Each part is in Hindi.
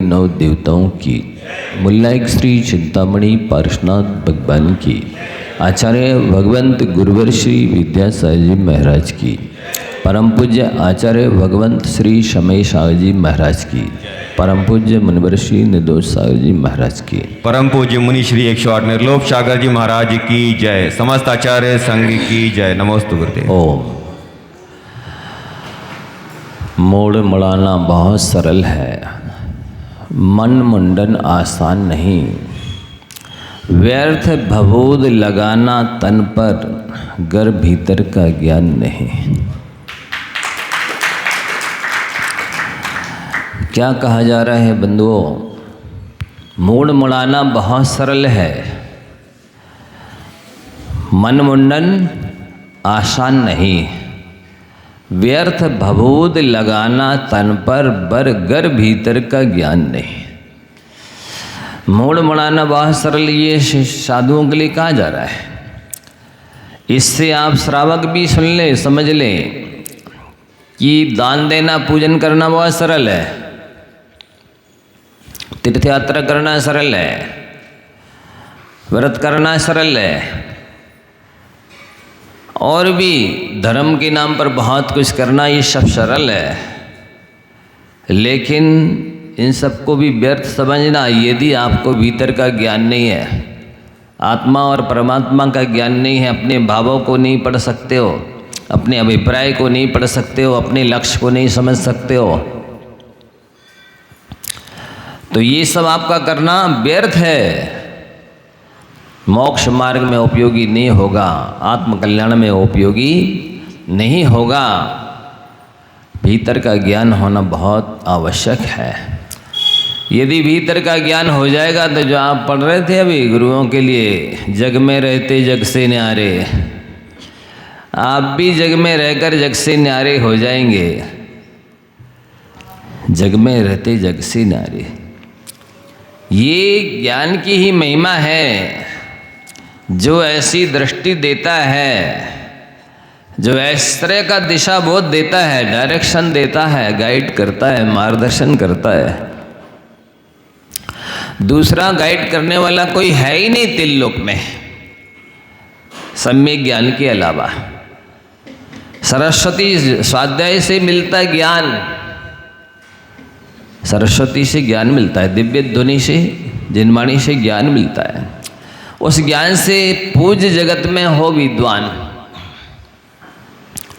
नौ देवताओं की, मुल्ला एक श्री चिंतामणि पार्श्वनाथ भगवान की, आचार्य भगवंत गुरुवर श्री विद्यासागर जी महाराज की, परम पूज्य आचार्य भगवंत श्री शमय सागर जी महाराज की, परम पूज्य मुनिवर श्री निर्दोष सागर जी महाराज की, परम पूज्य मुनि श्री 108 निर्लोभ सागर जी महाराज की जय। समस्त आचार्य संघ की जय। नमोस्तु गुरुदेव। ओम। मोड़ मुड़ाना बहुत सरल है, मन मुंडन आसान नहीं। व्यर्थ भभूद लगाना तन पर, गर भीतर का ज्ञान नहीं। क्या कहा जा रहा है बंधुओं? मोड़ मुड़ाना बहुत सरल है, मन मुंडन आसान नहीं। व्यर्थ भभूद लगाना तन पर, गर भीतर का ज्ञान नहीं। मोड़ मुड़ाना बहुत सरल, ये साधुओं के लिए कहा जा रहा है। इससे आप श्रावक भी सुन ले, समझ ले कि दान देना पूजन करना बहुत सरल है, तीर्थ यात्रा करना सरल है, व्रत करना सरल है, और भी धर्म के नाम पर बहुत कुछ करना, ये सब सरल है। लेकिन इन सबको भी व्यर्थ समझना यदि आपको भीतर का ज्ञान नहीं है, आत्मा और परमात्मा का ज्ञान नहीं है, अपने भावों को नहीं पढ़ सकते हो, अपने अभिप्राय को नहीं पढ़ सकते हो, अपने लक्ष्य को नहीं समझ सकते हो, तो ये सब आपका करना व्यर्थ है। मोक्ष मार्ग में उपयोगी नहीं होगा, आत्मकल्याण में उपयोगी नहीं होगा। भीतर का ज्ञान होना बहुत आवश्यक है। यदि भीतर का ज्ञान हो जाएगा तो जो आप पढ़ रहे थे अभी गुरुओं के लिए, जग में रहते जग से न्यारे, आप भी जग में रहकर जग से न्यारे हो जाएंगे। जग में रहते जग से न्यारे, ये ज्ञान की ही महिमा है जो ऐसी दृष्टि देता है, जो इस तरह का दिशा बोध देता है, डायरेक्शन देता है, गाइड करता है, मार्गदर्शन करता है। दूसरा गाइड करने वाला कोई है ही नहीं तिल्लोक में सम्यक ज्ञान के अलावा। सरस्वती स्वाध्याय से मिलता है ज्ञान, सरस्वती से ज्ञान मिलता है, दिव्य ध्वनि से, जिनवाणी से ज्ञान मिलता है। उस ज्ञान से पूज्य जगत में हो विद्वान।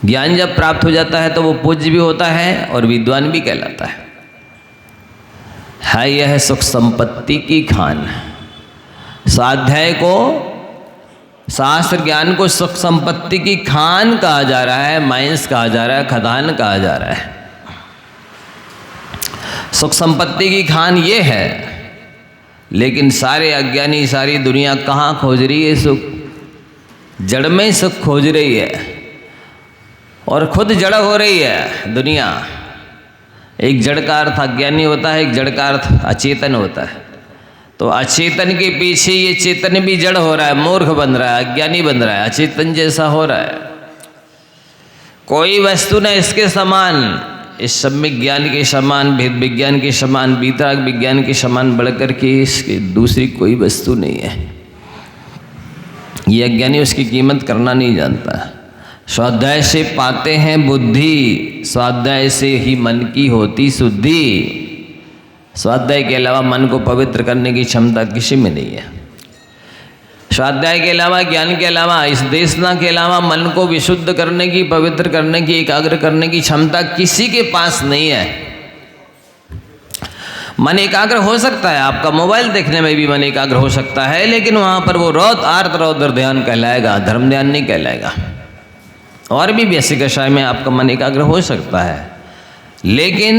ज्ञान जब प्राप्त हो जाता है तो वो पूज्य भी होता है और विद्वान भी कहलाता है। यह सुख संपत्ति की खान। स्वाध्याय को, शास्त्र ज्ञान को सुख संपत्ति की खान कहा जा रहा है, माइंस कहा जा रहा है, खदान कहा जा रहा है। सुख संपत्ति की खान ये है, लेकिन सारे अज्ञानी, सारी दुनिया कहाँ खोज रही है सुख? जड़ में सुख खोज रही है और खुद जड़ हो रही है दुनिया। एक जड़ का अर्थ अज्ञानी होता है, एक जड़ का अर्थ अचेतन होता है। तो अचेतन के पीछे ये चेतन भी जड़ हो रहा है, मूर्ख बन रहा है, अज्ञानी बन रहा है, अचेतन जैसा हो रहा है। कोई वस्तु न इसके समान, इस सम्यक ज्ञान के समान, भेद विज्ञान के समान, वितराग विज्ञान के समान बढ़कर के इसकी दूसरी कोई वस्तु नहीं है। ये अज्ञानी उसकी कीमत करना नहीं जानता। स्वाध्याय से पाते हैं बुद्धि, स्वाध्याय से ही मन की होती शुद्धि। स्वाध्याय के अलावा मन को पवित्र करने की क्षमता किसी में नहीं है। स्वाध्याय के अलावा, ज्ञान के अलावा, इस देशना के अलावा मन को विशुद्ध करने की, पवित्र करने की, एकाग्र करने की क्षमता किसी के पास नहीं है। मन एकाग्र हो सकता है, आपका मोबाइल देखने में भी मन एकाग्र हो सकता है, लेकिन वहाँ पर वो आर्त रौद्र ध्यान कहलाएगा, धर्म ध्यान नहीं कहलाएगा। और भी बेसिक विषय में आपका मन एकाग्र हो सकता है, लेकिन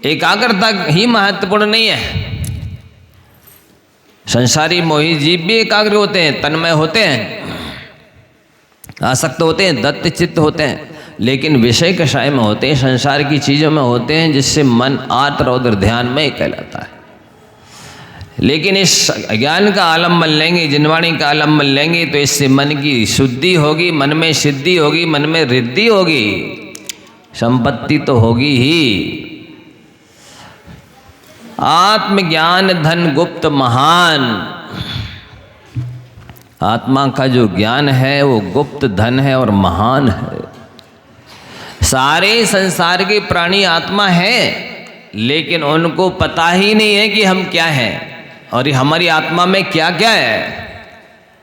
एकाग्रता ही महत्वपूर्ण नहीं है। संसारी मोही जीव भी एकाग्र होते हैं, तन्मय होते हैं, आसक्त होते हैं, दत्त चित्त होते हैं, लेकिन विषय कषाय में होते हैं, संसार की चीज़ों में होते हैं, जिससे मन आर्त रौद्र ध्यान में कहलाता है। लेकिन इस ज्ञान का आलम्बन लेंगे, जिनवाणी का आलम्बन लेंगे, तो इससे मन की शुद्धि होगी, मन में सिद्धि होगी, मन में रिद्धि होगी, संपत्ति तो होगी ही। आत्मज्ञान धन गुप्त महान। आत्मा का जो ज्ञान है वो गुप्त धन है और महान है। सारे संसार के प्राणी आत्मा है, लेकिन उनको पता ही नहीं है कि हम क्या हैं और ये हमारी आत्मा में क्या क्या है।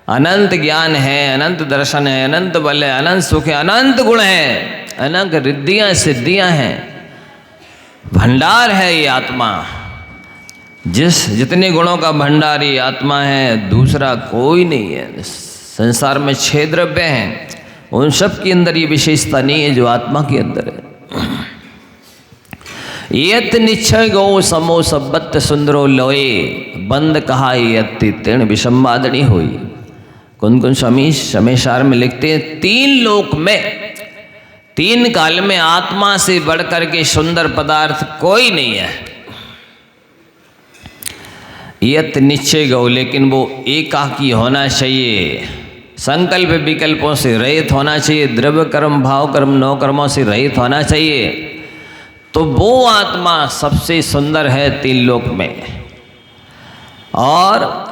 अनंत ज्ञान है, अनंत दर्शन है, अनंत बल है, अनंत सुख है, अनंत गुण है, अनंत रिद्धियाँ सिद्धियाँ हैं, भंडार है ये आत्मा। जितने गुणों का भंडार ये आत्मा है, दूसरा कोई नहीं है। संसार में 6 द्रव्य हैं, उन सब के अंदर ये विशेषता नहीं है जो आत्मा के अंदर है। यत निश्चय गो समो सबत सुंदरो लोए, बंद कहा यति तीर्ण विषम्बादनी हुई। कुन शमेशार में लिखते हैं 3 लोक में 3 काल में आत्मा से बढ़कर के सुंदर पदार्थ कोई नहीं है। यत निश्चय गो, लेकिन वो एकाकी होना चाहिए, संकल्प विकल्पों से रहित होना चाहिए, द्रव्य कर्म भाव कर्म 9 कर्मों से रहित होना चाहिए। तो वो आत्मा सबसे सुंदर है 3 लोक में। और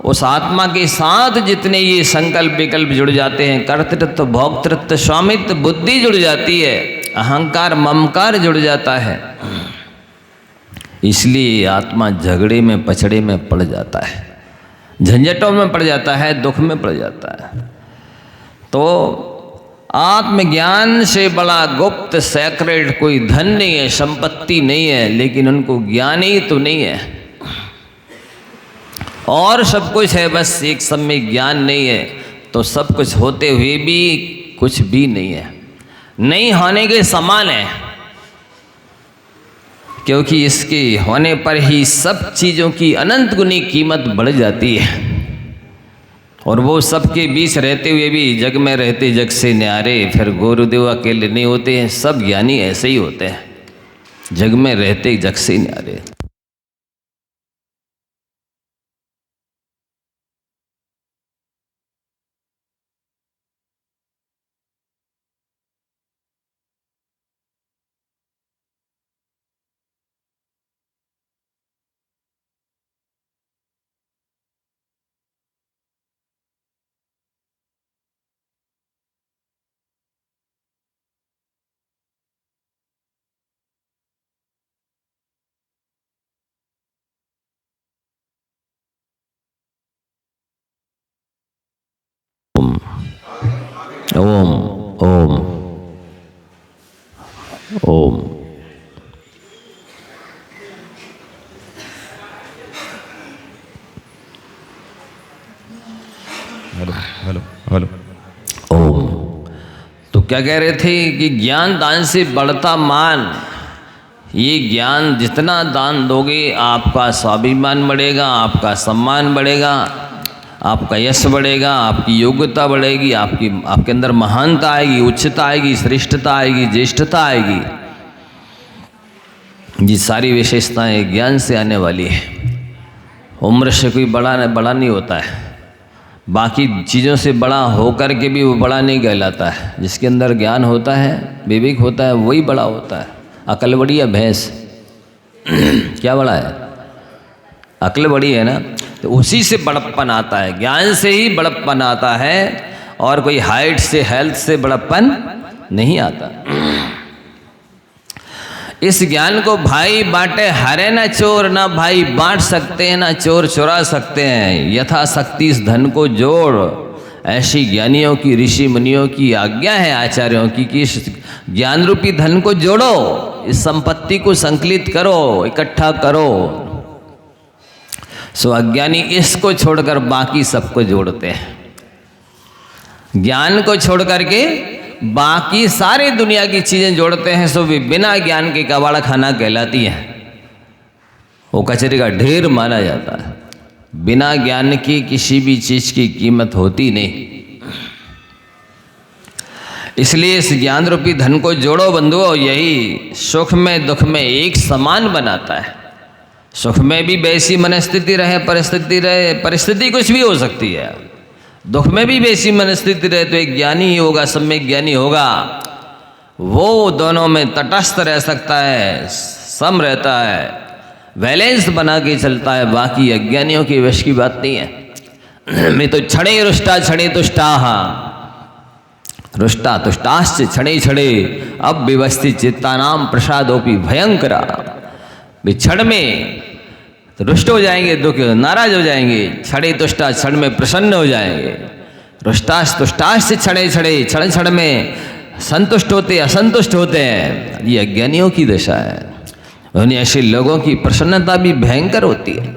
उस आत्मा के साथ जितने ये संकल्प विकल्प जुड़ जाते हैं, कर्तृत्व भोक्तृत्व स्वामित्व बुद्धि जुड़ जाती है, अहंकार ममकार जुड़ जाता है, इसलिए आत्मा झगड़े में पछड़े में पड़ जाता है, झंझटों में पड़ जाता है, दुख में पड़ जाता है। तो आत्मज्ञान से बड़ा गुप्त सेक्रेट कोई धन नहीं है, संपत्ति नहीं है, लेकिन उनको ज्ञान ही तो नहीं है। और सब कुछ है, बस एक समय ज्ञान नहीं है, तो सब कुछ होते हुए भी कुछ भी नहीं है, नहीं होने के समान है। क्योंकि इसके होने पर ही सब चीज़ों की अनंत गुनी कीमत बढ़ जाती है। और वो सबके बीच रहते हुए भी जग में रहते जग से न्यारे, फिर गुरुदेव अकेले नहीं होते हैं, सब ज्ञानी ऐसे ही होते हैं, जग में रहते जग से न्यारे। ओम ओम ओम। Hello hello hello. ओम। तो क्या कह रहे थे कि ज्ञान दान से बढ़ता मान। ये ज्ञान जितना दान दोगे आपका स्वाभिमान बढ़ेगा, आपका सम्मान बढ़ेगा, आपका यश बढ़ेगा, आपकी योग्यता बढ़ेगी, आपके अंदर महानता आएगी, उच्चता आएगी, श्रेष्ठता आएगी, ज्येष्ठता आएगी। ये सारी विशेषताएं ज्ञान से आने वाली है। उम्र से कोई बड़ा नहीं होता है, बाकी चीज़ों से बड़ा होकर के भी वो बड़ा नहीं कहलाता है। जिसके अंदर ज्ञान होता है, विवेक होता है, वही बड़ा होता है। अकल बड़ी है भैंस क्या बड़ा है? अकल बड़ी है ना, तो उसी से बड़प्पन आता है, ज्ञान से ही बड़प्पन आता है, और कोई हाइट से हेल्थ से बड़प्पन नहीं आता। इस ज्ञान को भाई बांटे हरे न चोर, ना भाई बांट सकते हैं ना चोर चुरा सकते हैं। यथाशक्ति इस धन को जोड़, ऐसी ज्ञानियों की ऋषि मुनियों की आज्ञा है, आचार्यों की, कि ज्ञान रूपी धन को जोड़ो, इस संपत्ति को संकलित करो, इकट्ठा करो। सो अज्ञानी इसको छोड़कर बाकी सबको जोड़ते हैं। ज्ञान को छोड़ करके बाकी सारी दुनिया की चीजें जोड़ते हैं। सो वे बिना ज्ञान के कबाड़ा खाना कहलाती है, वो कचरे का ढेर माना जाता है। बिना ज्ञान की किसी भी चीज की कीमत होती नहीं। इसलिए इस ज्ञान रूपी धन को जोड़ो बंधुओं, यही सुख में दुख में एक समान बनाता है। सुख में भी वैसी मनस्थिति रहे, परिस्थिति कुछ भी हो सकती है। दुख में भी वैसी मनस्थिति रहे तो एक ज्ञानी ही होगा, सम्यक ज्ञानी होगा, वो दोनों में तटस्थ रह सकता है, सम रहता है। बैलेंस बना के चलता है, बाकी अज्ञानियों की वश की बात नहीं है। मैं तो छड़े रुष्टा छड़े तुष्टाः, रुष्टा तुष्टाश्च छड़े छड़े अब विवस्थित चित्तानाम प्रसादोपि भयंकरा। वे छड़ में तो रुष्ट हो जाएंगे, दुख नाराज हो जाएंगे, छड़े तुष्टा छड़ में प्रसन्न हो जाएंगे, रुष्टाश तुष्टाश से छड़े छड़े छड़ छड़ में संतुष्ट होते असंतुष्ट होते हैं। ये अज्ञानियों की दशा है। उन्हें ऐसे लोगों की प्रसन्नता भी भयंकर होती है।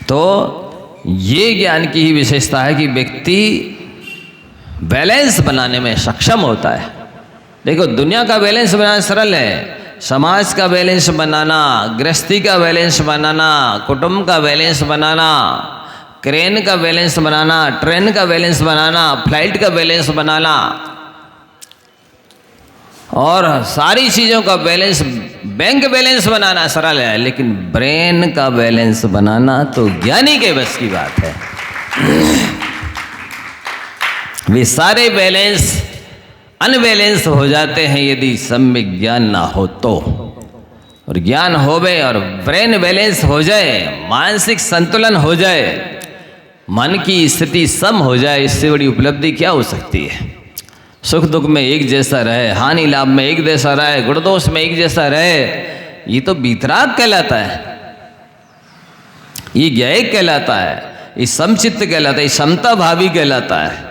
तो ये ज्ञान की ही विशेषता है कि व्यक्ति बैलेंस बनाने में सक्षम होता है। देखो, दुनिया का बैलेंस बनाना सरल है, समाज का बैलेंस बनाना, गृहस्थी का बैलेंस बनाना, कुटुंब का बैलेंस बनाना, क्रेन का बैलेंस बनाना, ट्रेन का बैलेंस बनाना, फ्लाइट का बैलेंस बनाना और सारी चीज़ों का बैलेंस, बैंक बैलेंस बनाना सरल है, लेकिन ब्रेन का बैलेंस बनाना तो ज्ञानी के बस की बात है। वे सारे बैलेंस अनबैलेंस हो जाते हैं यदि सम्यक ज्ञान ना हो तो। और ज्ञान होवे और ब्रेन बैलेंस हो जाए, मानसिक संतुलन हो जाए, मन की स्थिति सम हो जाए, इससे बड़ी उपलब्धि क्या हो सकती है। सुख दुख में एक जैसा रहे, हानि लाभ में एक जैसा रहे, गुण दोष में एक जैसा रहे, ये तो बीतराग कहलाता है, ये ज्ञायक कहलाता है, ये समचित्त कहलाता है, ये समता भावी कहलाता है,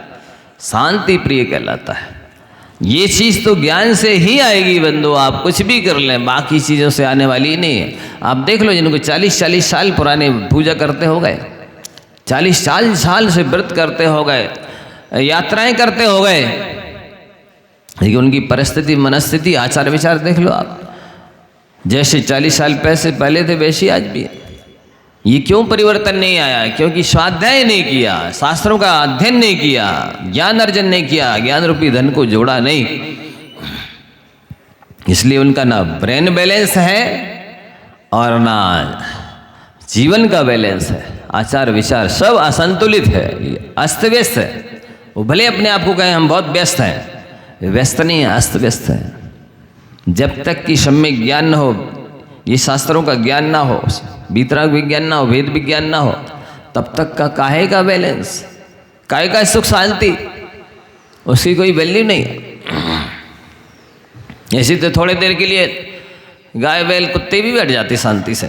शांति प्रिय कहलाता है। ये चीज़ तो ज्ञान से ही आएगी बंधु, आप कुछ भी कर लें, बाकी चीज़ों से आने वाली नहीं है। आप देख लो, जिनको 40-40 साल पुराने पूजा करते हो गए, 40 साल से व्रत करते हो गए, यात्राएं करते हो गए, लेकिन उनकी परिस्थिति, मनस्थिति, आचार विचार देख लो आप, जैसे 40 साल पहले थे वैसे आज भी है। ये क्यों परिवर्तन नहीं आया? क्योंकि स्वाध्याय नहीं किया, शास्त्रों का अध्ययन नहीं किया, ज्ञान अर्जन नहीं किया, ज्ञान रूपी धन को जोड़ा नहीं। इसलिए उनका ना ब्रेन बैलेंस है और ना जीवन का बैलेंस है, आचार विचार सब असंतुलित है, अस्त व्यस्त है। वो भले अपने आप को कहें हम बहुत व्यस्त हैं, व्यस्त नहीं है, अस्त व्यस्त है। जब तक कि सम्यक ज्ञान न हो, ये शास्त्रों का ज्ञान ना हो, बीतराग विज्ञान ना हो, वेद विज्ञान ना हो, तब तक का काहे का बैलेंस, काहे का सुख शांति, उसकी कोई वैल्यू नहीं है। ऐसी तो थोड़ी देर के लिए गाय बैल कुत्ते भी बैठ जाते शांति से,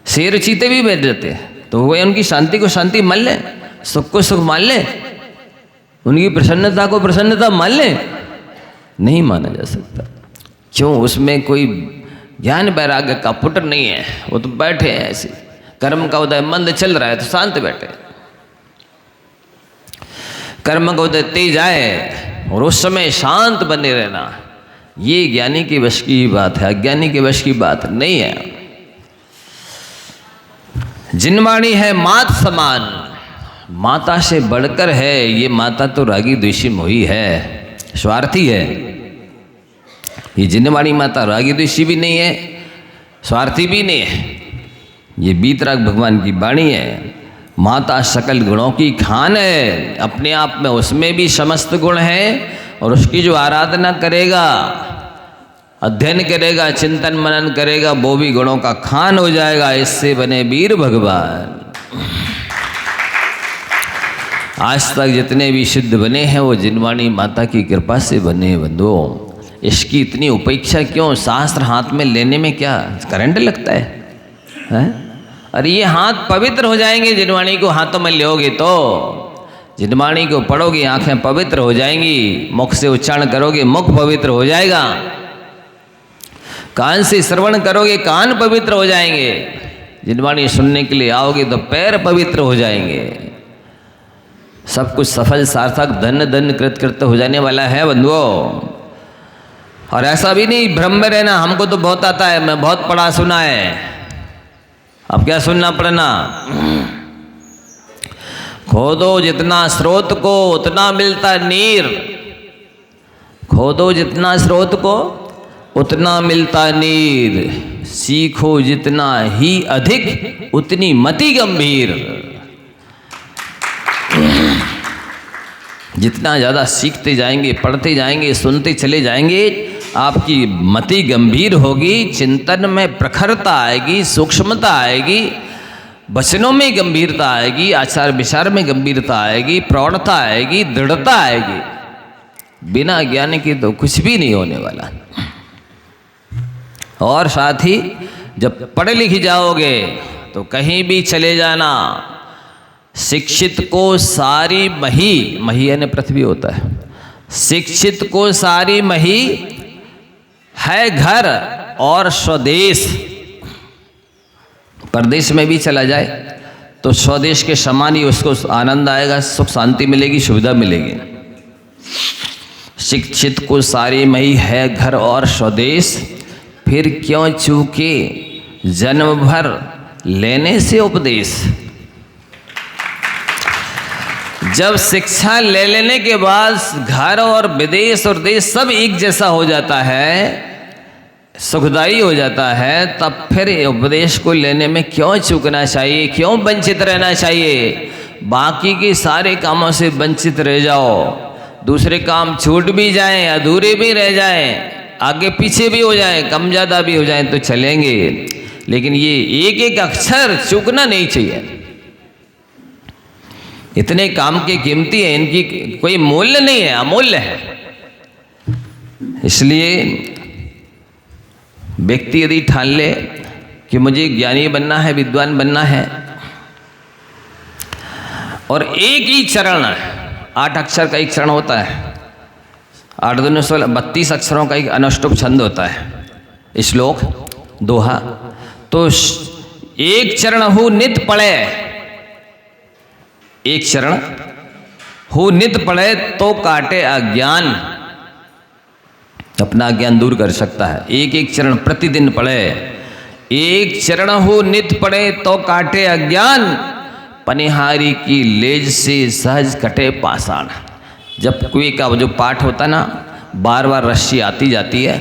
शेर चीते भी बैठ जाते हैं, तो वे उनकी शांति को शांति मान लें, सुख को सुख मान लें, उनकी प्रसन्नता को प्रसन्नता मान लें? नहीं माना जा सकता। क्यों? उसमें कोई ज्ञान वैराग्य का पुट नहीं है। वो तो बैठे हैं ऐसे, कर्म का उदय मंद चल रहा है तो शांत बैठे, कर्म का उदय तेज आए और उस समय शांत बने रहना, ये ज्ञानी की वश की बात है, अज्ञानी के वश की बात नहीं है। जिनवाणी है मात समान, माता से बढ़कर है, ये माता तो रागी द्वेषी मोही है, स्वार्थी है। ये जिनवाणी माता रागी द्वेषी भी नहीं है, स्वार्थी भी नहीं है, ये बीतराग भगवान की वाणी है। माता सकल गुणों की खान है, अपने आप में उसमें भी समस्त गुण है, और उसकी जो आराधना करेगा, अध्ययन करेगा, चिंतन मनन करेगा, वो भी गुणों का खान हो जाएगा। इससे बने वीर भगवान। आज तक जितने भी सिद्ध बने हैं वो जिनवाणी माता की कृपा से बने बंधुओं। इसकी इतनी उपेक्षा क्यों? शास्त्र हाथ में लेने में क्या करंट लगता है? अरे ये हाथ पवित्र हो जाएंगे, जिनवाणी को हाथों में लोगे तो, जिनवाणी को पढ़ोगे आंखें पवित्र हो जाएंगी, मुख से उच्चारण करोगे मुख पवित्र हो जाएगा, कान से श्रवण करोगे कान पवित्र हो जाएंगे, जिनवाणी सुनने के लिए आओगे तो पैर पवित्र हो जाएंगे। सब कुछ सफल सार्थक धन्य धन्य कृत कृत हो जाने वाला है बंधुओं। और ऐसा भी नहीं भ्रम में रहना, हमको तो बहुत आता है, मैं बहुत पढ़ा सुना है। अब क्या सुनना पड़ना? खोदो जितना स्रोत को उतना मिलता नीर, खोदो जितना स्रोत को उतना मिलता नीर, सीखो जितना ही अधिक उतनी मति गंभीर। जितना ज़्यादा सीखते जाएंगे, पढ़ते जाएंगे, सुनते चले जाएंगे, आपकी मति गंभीर होगी, चिंतन में प्रखरता आएगी, सूक्ष्मता आएगी, वचनों में गंभीरता आएगी, आचार विचार में गंभीरता आएगी, प्रौढ़ता आएगी, दृढ़ता आएगी। बिना ज्ञान के तो कुछ भी नहीं होने वाला। और साथ ही जब पढ़े लिख जाओगे तो कहीं भी चले जाना, शिक्षित को सारी मही यानी पृथ्वी होता है, शिक्षित को सारी मही है घर और स्वदेश। परदेश में भी चला जाए तो स्वदेश के समान ही उसको आनंद आएगा, सुख शांति मिलेगी, सुविधा मिलेगी। शिक्षित को सारी मही है घर और स्वदेश, फिर क्यों चूके जन्म भर लेने से उपदेश। जब शिक्षा ले लेने के बाद घर और विदेश और देश सब एक जैसा हो जाता है, सुखदायी हो जाता है, तब फिर उपदेश को लेने में क्यों चूकना चाहिए, क्यों वंचित रहना चाहिए। बाकी के सारे कामों से वंचित रह जाओ, दूसरे काम छूट भी जाएं, अधूरे भी रह जाएं, आगे पीछे भी हो जाएं, कम ज़्यादा भी हो जाएं तो चलेंगे, लेकिन ये एक एक अक्षर चूकना नहीं चाहिए। इतने काम के कीमती है, इनकी कोई मूल्य नहीं है, अमूल्य है। इसलिए व्यक्ति यदि ठान ले कि मुझे ज्ञानी बनना है, विद्वान बनना है, और एक ही चरण, 8 अक्षर का एक चरण होता है, 8 दूनी 16, 32 अक्षरों का एक अनुष्टुप छंद होता है, श्लोक दोहा। तो एक चरण हो नित पढ़े, एक चरण हो नित पढ़े तो काटे अज्ञान, अपना ज्ञान दूर कर सकता है। एक एक चरण प्रतिदिन पढ़े, एक चरण हो नित पढ़े तो काटे अज्ञान, पनिहारी की लेज से सहज कटे पाषाण। जब कोई का जो पाठ होता है ना, बार बार रस्सी आती जाती है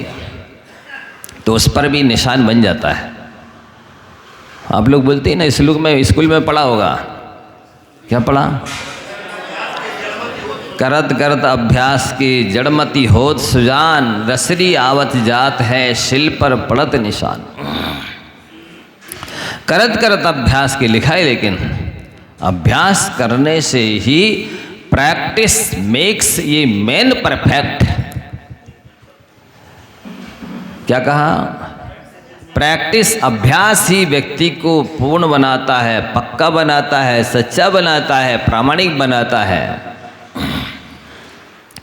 तो उस पर भी निशान बन जाता है। आप लोग बोलते हैं ना, स्कूल में पढ़ा होगा, क्या पढ़ा? करत करत अभ्यास की जड़मती होत सुजान, रसरी आवत जात है शिल पर पड़त निशान। करत करत अभ्यास की लिखा है, लेकिन अभ्यास करने से ही प्रैक्टिस मेक्स ये मैन परफेक्ट। क्या कहा? प्रैक्टिस, अभ्यास ही व्यक्ति को पूर्ण बनाता है, पक्का बनाता है, सच्चा बनाता है, प्रामाणिक बनाता है।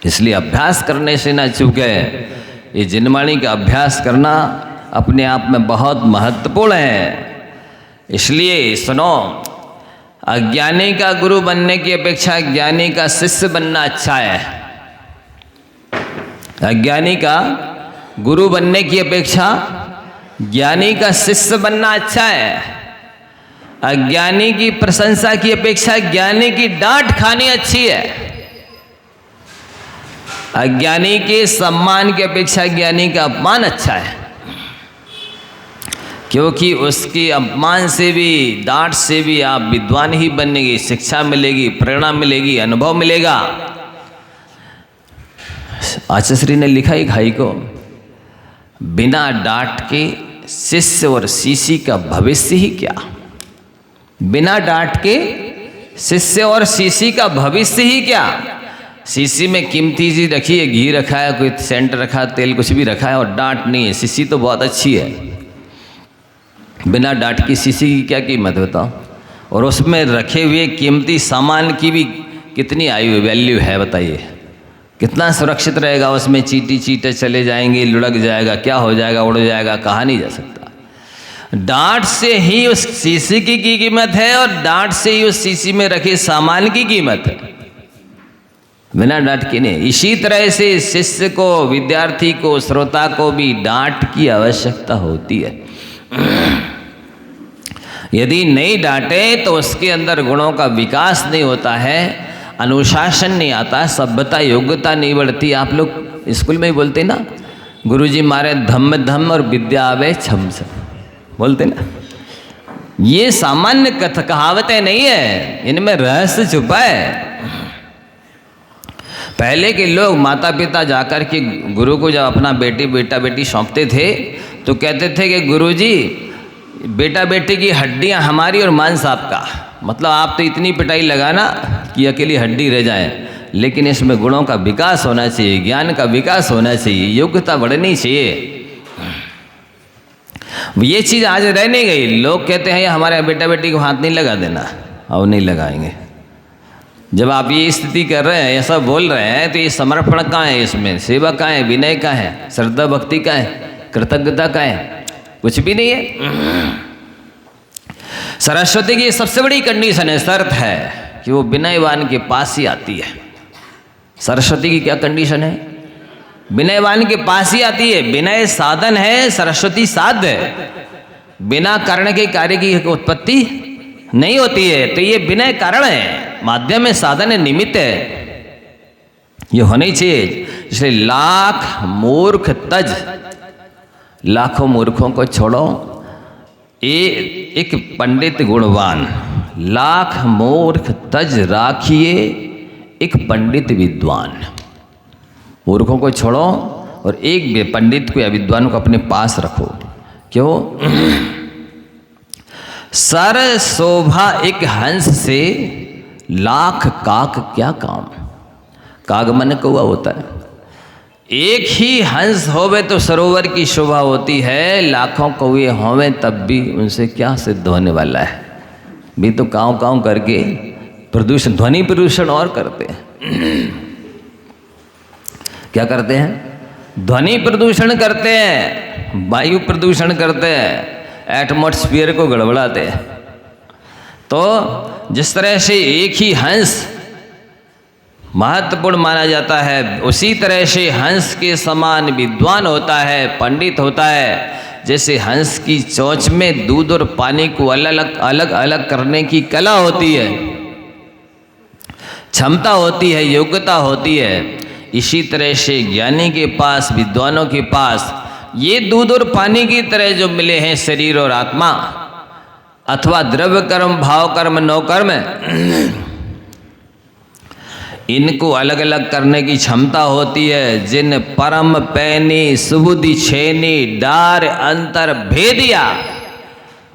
इसलिए अभ्यास करने से ना चूके। ये जिनवाणी का अभ्यास करना अपने आप में बहुत महत्वपूर्ण है। इसलिए सुनो, अज्ञानी का गुरु बनने की अपेक्षा ज्ञानी का शिष्य बनना अच्छा है। अज्ञानी का गुरु बनने की अपेक्षा ज्ञानी का शिष्य बनना अच्छा है। अज्ञानी की प्रशंसा की अपेक्षा ज्ञानी की डांट खानी अच्छी है। अज्ञानी के सम्मान की अपेक्षा ज्ञानी का अपमान अच्छा है, क्योंकि उसके अपमान से भी, डांट से भी आप विद्वान ही बनेंगे, शिक्षा मिलेगी, प्रेरणा मिलेगी, अनुभव मिलेगा। आचार्य ने लिखा एक हाई को, बिना डांट के शिष्य और शिष्य का भविष्य ही क्या। बिना डांट के शिष्य और शिष्य का भविष्य ही क्या। शीशी में कीमती चीज रखी है, घी रखा है, कोई सेंट रखा है, तेल कुछ भी रखा है, और डांट नहीं है। शीशी तो बहुत अच्छी है, बिना डांट की शीशी की क्या कीमत बताओ। और उसमें रखे हुए कीमती सामान की भी कितनी वैल्यू है बताइए। कितना सुरक्षित रहेगा उसमें। चींटी चींटे चले जाएंगे, लुढ़क जाएगा, क्या हो जाएगा, उड़ जाएगा, कहा नहीं जा सकता। डांट से ही उस शीशी की कीमत है, और डांट से ही उस शीशी में रखे सामान की कीमत है, बिना डांट के नहीं। इसी तरह से शिष्य को, विद्यार्थी को, श्रोता को भी डांट की आवश्यकता होती है। यदि नहीं डांटे तो उसके अंदर गुणों का विकास नहीं होता है, अनुशासन नहीं आता, सभ्यता योग्यता नहीं बढ़ती। आप लोग स्कूल में ही बोलते ना, गुरुजी मारे धम्म धम्म और विद्या आवे छम छम, बोलते ना। ये सामान्य कहावतें नहीं है, इनमें रहस्य छुपा है। पहले के लोग माता पिता जाकर के गुरु को जब अपना बेटा बेटी सौंपते थे तो कहते थे कि गुरुजी बेटा बेटी की हड्डियां हमारी और मांस आपका, मतलब आप तो इतनी पिटाई लगाना कि अकेली हड्डी रह जाए, लेकिन इसमें गुणों का विकास होना चाहिए, ज्ञान का विकास होना चाहिए, योग्यता बढ़नी चाहिए। ये चीज़ आज रह नहीं गई। लोग कहते हैं हमारे बेटा बेटी को हाथ नहीं लगा देना, अब नहीं लगाएंगे। जब आप ये स्थिति कर रहे हैं, ऐसा बोल रहे हैं, तो ये समर्पण कहाँ है, इसमें सेवा कहाँ है, विनय कहाँ है, श्रद्धा भक्ति कहाँ है, कृतज्ञता कहाँ है? कुछ भी नहीं है। सरस्वती की सबसे बड़ी कंडीशन है, शर्त है कि वो विनयवान के पास ही आती है। सरस्वती की क्या कंडीशन है? विनयवान के पास ही आती है। विनय साधन है, सरस्वती साध्य है। बिना कारण के कार्य की उत्पत्ति नहीं होती है, तो ये विनय कारण है, माध्यम है, साधन है, निमित्त है, ये होनी चाहिए। इसलिए लाख मूर्ख तज, लाखों मूर्खों को छोड़ो, एक पंडित गुणवान, लाख मूर्ख तज राखिए एक पंडित विद्वान। मूर्खों को छोड़ो और एक पंडित को या विद्वान को अपने पास रखो। क्यों? सर शोभा एक हंस से लाख काक क्या काम। काग मन कौआ होता है। एक ही हंस होवे तो सरोवर की शोभा होती है, लाखों कौए होवे तब भी उनसे क्या सिद्ध होने वाला है। भी तो काँव काँव करके प्रदूषण, ध्वनि प्रदूषण और करते हैं। क्या करते हैं? ध्वनि प्रदूषण करते हैं, वायु प्रदूषण करते हैं, एटमॉस्फेयर को गड़बड़ाते हैं। तो जिस तरह से एक ही हंस महत्वपूर्ण माना जाता है, उसी तरह से हंस के समान विद्वान होता है, पंडित होता है। जैसे हंस की चोंच में दूध और पानी को अलग अलग करने की कला होती है, क्षमता होती है, योग्यता होती है, इसी तरह से ज्ञानी के पास, विद्वानों के पास ये दूध और पानी की तरह जो मिले हैं शरीर और आत्मा, अथवा द्रव्य कर्म, भाव कर्म, नो कर्म, इनको अलग अलग करने की क्षमता होती है। जिन परम पैनी सुबुद्धि छेनी डार अंतर भेदिया,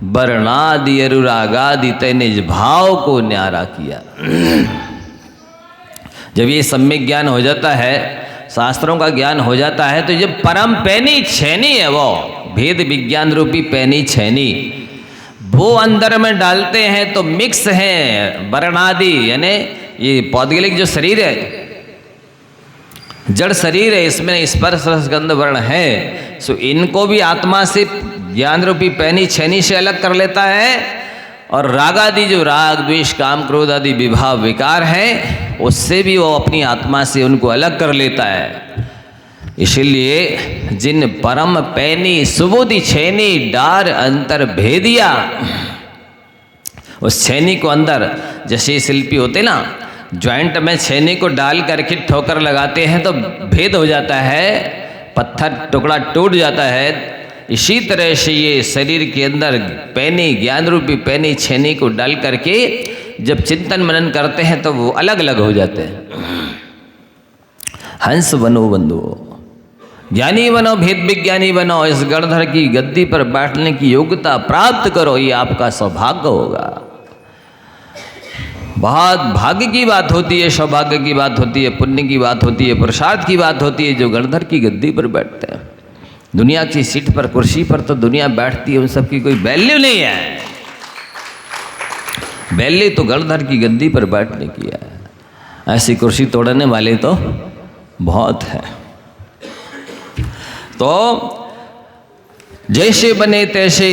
वर्णादि अनुरागादि तय निज भाव को न्यारा किया। जब ये सम्यक ज्ञान हो जाता है, शास्त्रों का ज्ञान हो जाता है, तो जब परम पैनी छेनी है, वो भेद विज्ञान रूपी पैनी छेनी, वो अंदर में डालते हैं तो मिक्स है वर्णादि, यानी ये पौद्गलिक जो शरीर है, जड़ शरीर है, इसमें स्पर्श रस गंध वर्ण है, सो इनको भी आत्मा से ज्ञान रूपी पैनी छेनी से अलग कर लेता है। और राग आदि जो राग द्वेष काम क्रोध आदि विभाव विकार है, उससे भी वो अपनी आत्मा से उनको अलग कर लेता है। इसीलिए जिन परम पैनी सुबुद्धि छेनी डार अंतर भेदिया, उस छेनी को अंदर, जैसे शिल्पी होते ना, ज्वाइंट में छेनी को डाल करके ठोकर लगाते हैं तो भेद हो जाता है, पत्थर टुकड़ा टूट जाता है। इसी तरह से ये शरीर के अंदर पैनी, ज्ञान रूपी पैनी छेनी को डाल करके जब चिंतन मनन करते हैं तो वो अलग अलग हो जाते हैं। हंस बनो बंधु, ज्ञानी बनो, भेद विज्ञानी बनो, इस गणधर की गद्दी पर बैठने की योग्यता प्राप्त करो, ये आपका सौभाग्य होगा। बहुत भाग्य की बात होती है, सौभाग्य की बात होती है, पुण्य की बात होती है, पुरुषार्थ की बात होती है, जो गणधर की गद्दी पर बैठते हैं। दुनिया की सीट पर, कुर्सी पर तो दुनिया बैठती है, उन सब की कोई वैल्यू नहीं है। वैल्यू तो गणधर की गद्दी पर बैठने की है। ऐसी कुर्सी तोड़ने वाले तो बहुत हैं। तो जैसे बने तैसे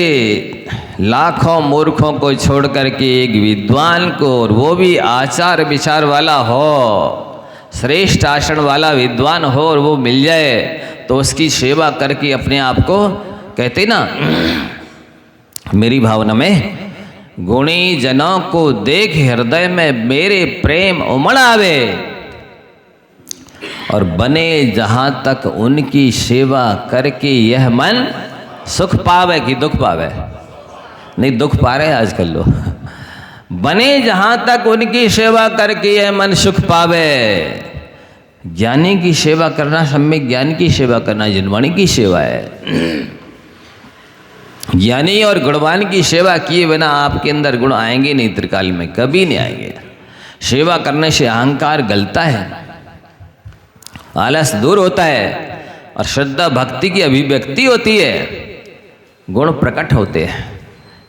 लाखों मूर्खों को छोड़ करके एक विद्वान को, और वो भी आचार विचार वाला हो, श्रेष्ठ आचरण वाला विद्वान हो, और वो मिल जाए तो उसकी सेवा करके अपने आप को, कहते ना, मेरी भावना में, गुणी जनों को देख हृदय में मेरे प्रेम उमड़ आवे, और बने जहाँ तक उनकी सेवा करके यह मन सुख पावे कि दुख पावे। नहीं, दुख पा रहे आजकल लोग। बने जहाँ तक उनकी सेवा करके यह मन सुख पावे, ज्ञानी की सेवा करना, सम्यक ज्ञान की सेवा करना जिनवाणी की सेवा है। ज्ञानी और गुणवान की सेवा किए बिना आपके अंदर गुण आएंगे नहीं, त्रिकाल में कभी नहीं आएंगे। सेवा करने से अहंकार गलता है, आलस दूर होता है और श्रद्धा भक्ति की अभिव्यक्ति होती है, गुण प्रकट होते हैं।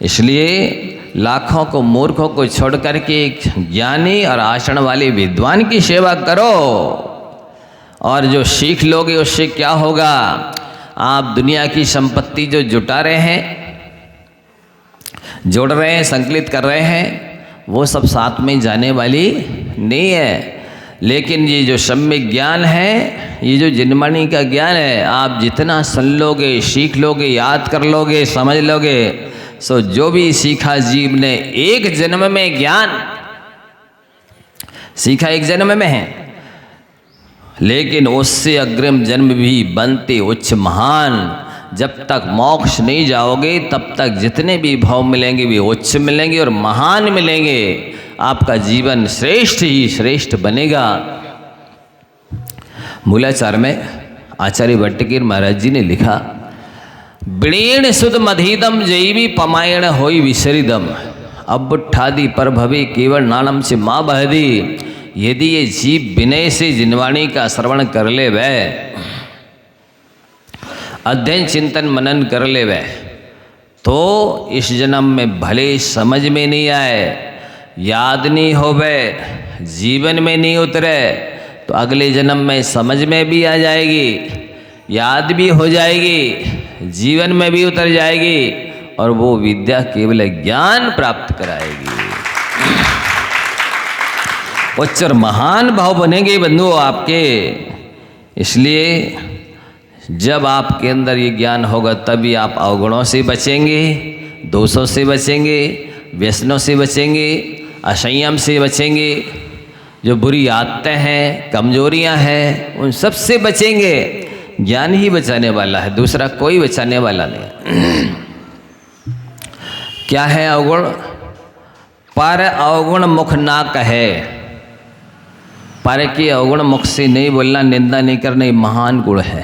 इसलिए लाखों को मूर्खों को छोड़ करके एक ज्ञानी और आचरण वाले विद्वान की सेवा करो, और जो सीख लोगे उससे क्या होगा, आप दुनिया की संपत्ति जो जुटा रहे हैं, जोड़ रहे हैं, संकलित कर रहे हैं, वो सब साथ में जाने वाली नहीं है। लेकिन ये जो सम्यक ज्ञान है, ये जो जिनवाणी का ज्ञान है, आप जितना सुन लोगे, सीख लोगे, याद कर लोगे, समझ लोगे, सो जो भी सीखा जीव ने एक जन्म में, ज्ञान सीखा एक जन्म में है, लेकिन उससे अग्रिम जन्म भी बनते उच्च महान। जब तक मोक्ष नहीं जाओगे तब तक जितने भी भाव मिलेंगे वे उच्च मिलेंगे और महान मिलेंगे। आपका जीवन श्रेष्ठ ही श्रेष्ठ बनेगा। मूलाचार में आचार्य भट्टकीर महाराज जी ने लिखा, बिणीण सुध मधीदम जैवी पमायण होई विसरिदम, अब ठादी पर भवे केवल नानम से माँ बहदी। यदि ये जीव विनय से जिनवाणी का श्रवण कर ले वह, अध्ययन चिंतन मनन कर ले वह, तो इस जन्म में भले समझ में नहीं आए, याद नहीं होवे, जीवन में नहीं उतरे, तो अगले जन्म में समझ में भी आ जाएगी, याद भी हो जाएगी, जीवन में भी उतर जाएगी, और वो विद्या केवल ज्ञान प्राप्त कराएगी। उच्च और महान भाव बनेंगे बंधुओं आपके। इसलिए जब आपके अंदर ये ज्ञान होगा तभी आप अवगुणों से बचेंगे, दोषों से बचेंगे, व्यसनों से बचेंगे, असंयम से बचेंगे, जो बुरी आदतें हैं, कमजोरियां हैं, उन सब से बचेंगे। ज्ञान ही बचाने वाला है, दूसरा कोई बचाने वाला नहीं। क्या है अवगुण? पर अवगुण मुख ना कहे, पर के अवगुण मुख से नहीं बोलना, निंदा नहीं करना, ये महान गुण है।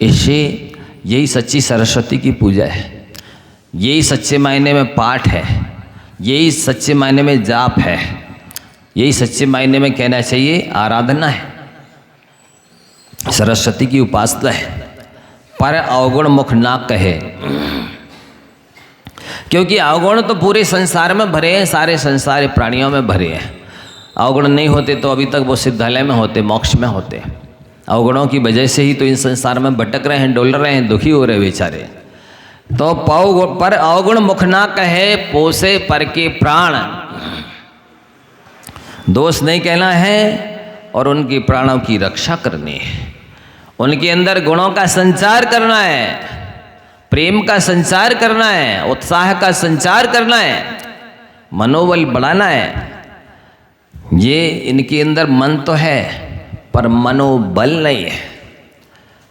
इसे यही सच्ची सरस्वती की पूजा है, यही सच्चे मायने में पाठ है, यही सच्चे मायने में जाप है, यही सच्चे मायने में कहना चाहिए आराधना है, सरस्वती की उपासना है। पर अवगुण मुख ना कहे, क्योंकि अवगुण तो पूरे संसार में भरे हैं, सारे संसार प्राणियों में भरे हैं। अवगुण नहीं होते तो अभी तक वो सिद्धालय में होते, मोक्ष में होते। अवगुणों की वजह से ही तो इन संसार में भटक रहे हैं, डोल रहे हैं, दुखी हो रहे बेचारे। तो पर अवगुण मुख ना कहे, पोसे पर के प्राण। दोष नहीं कहना है और उनके प्राणों की रक्षा करनी है, उनके अंदर गुणों का संचार करना है, प्रेम का संचार करना है, उत्साह का संचार करना है, मनोबल बढ़ाना है। ये इनके अंदर मन तो है पर मनोबल नहीं है,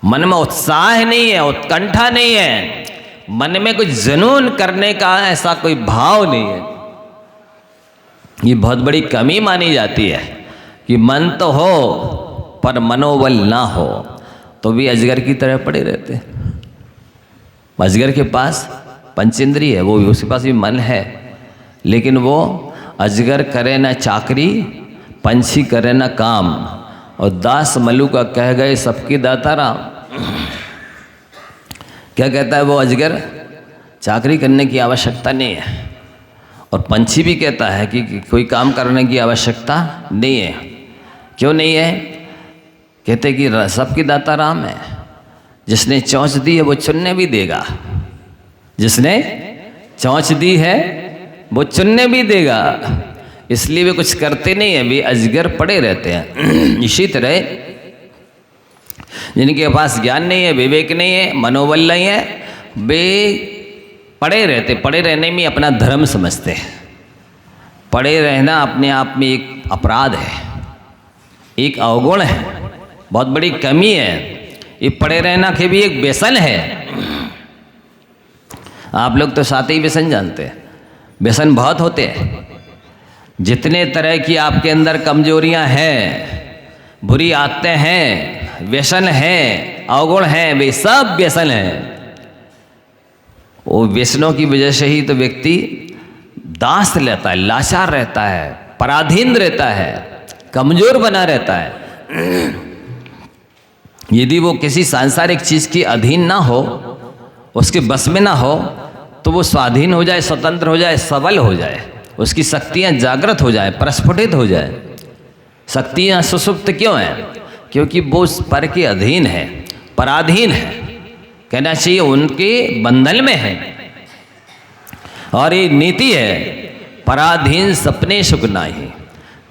मन में उत्साह नहीं है, उत्कंठा नहीं है, मन में कुछ जुनून करने का ऐसा कोई भाव नहीं है। ये बहुत बड़ी कमी मानी जाती है कि मन तो हो पर मनोबल ना हो, तो भी अजगर की तरह पड़े रहते हैं। अजगर के पास पंचेंद्रिय है, वो भी उसके पास भी मन है, लेकिन वो अजगर करे ना चाकरी, पंछी करे ना काम, और दास मल्लू का कह गए सबकी दाता राम। क्या कहता है वो अजगर? चाकरी करने की आवश्यकता नहीं है, और पंछी भी कहता है कि कोई काम करने की आवश्यकता नहीं है। क्यों नहीं है? कहते कि सबकी दाता राम है, जिसने चोंच दी है वो चुनने भी देगा, जिसने चोंच दी है वो चुनने भी देगा। इसलिए वे कुछ करते नहीं है, वे अजगर पड़े रहते हैं। इसी तरह जिनके पास ज्ञान नहीं है, विवेक नहीं है, मनोबल नहीं है, वे पड़े रहते, पड़े रहने में अपना धर्म समझते हैं। पड़े रहना अपने आप में एक अपराध है, एक अवगुण है, बहुत बड़ी कमी है। ये पड़े रहना के भी एक व्यसन है। आप लोग तो साथ ही व्यसन जानते हैं, व्यसन बहुत होते हैं। जितने तरह की आपके अंदर कमजोरियां हैं, बुरी आदतें हैं, व्यसन हैं, अवगुण हैं, वे सब व्यसन हैं। वो व्यसनों की वजह से ही तो व्यक्ति दास रहता है, लाचार रहता है, पराधीन रहता है, कमजोर बना रहता है। यदि वो किसी सांसारिक चीज के अधीन ना हो, उसके बस में ना हो, तो वो स्वाधीन हो जाए, स्वतंत्र हो जाए, सबल हो जाए, उसकी शक्तियां जागृत हो जाए, प्रस्फुटित हो जाए। शक्तियां सुसुप्त क्यों हैं? क्योंकि वो उस पर के अधीन है, पराधीन है, कहना चाहिए उनके बंधन में है। और ये नीति है, पराधीन सपने सुख नाही।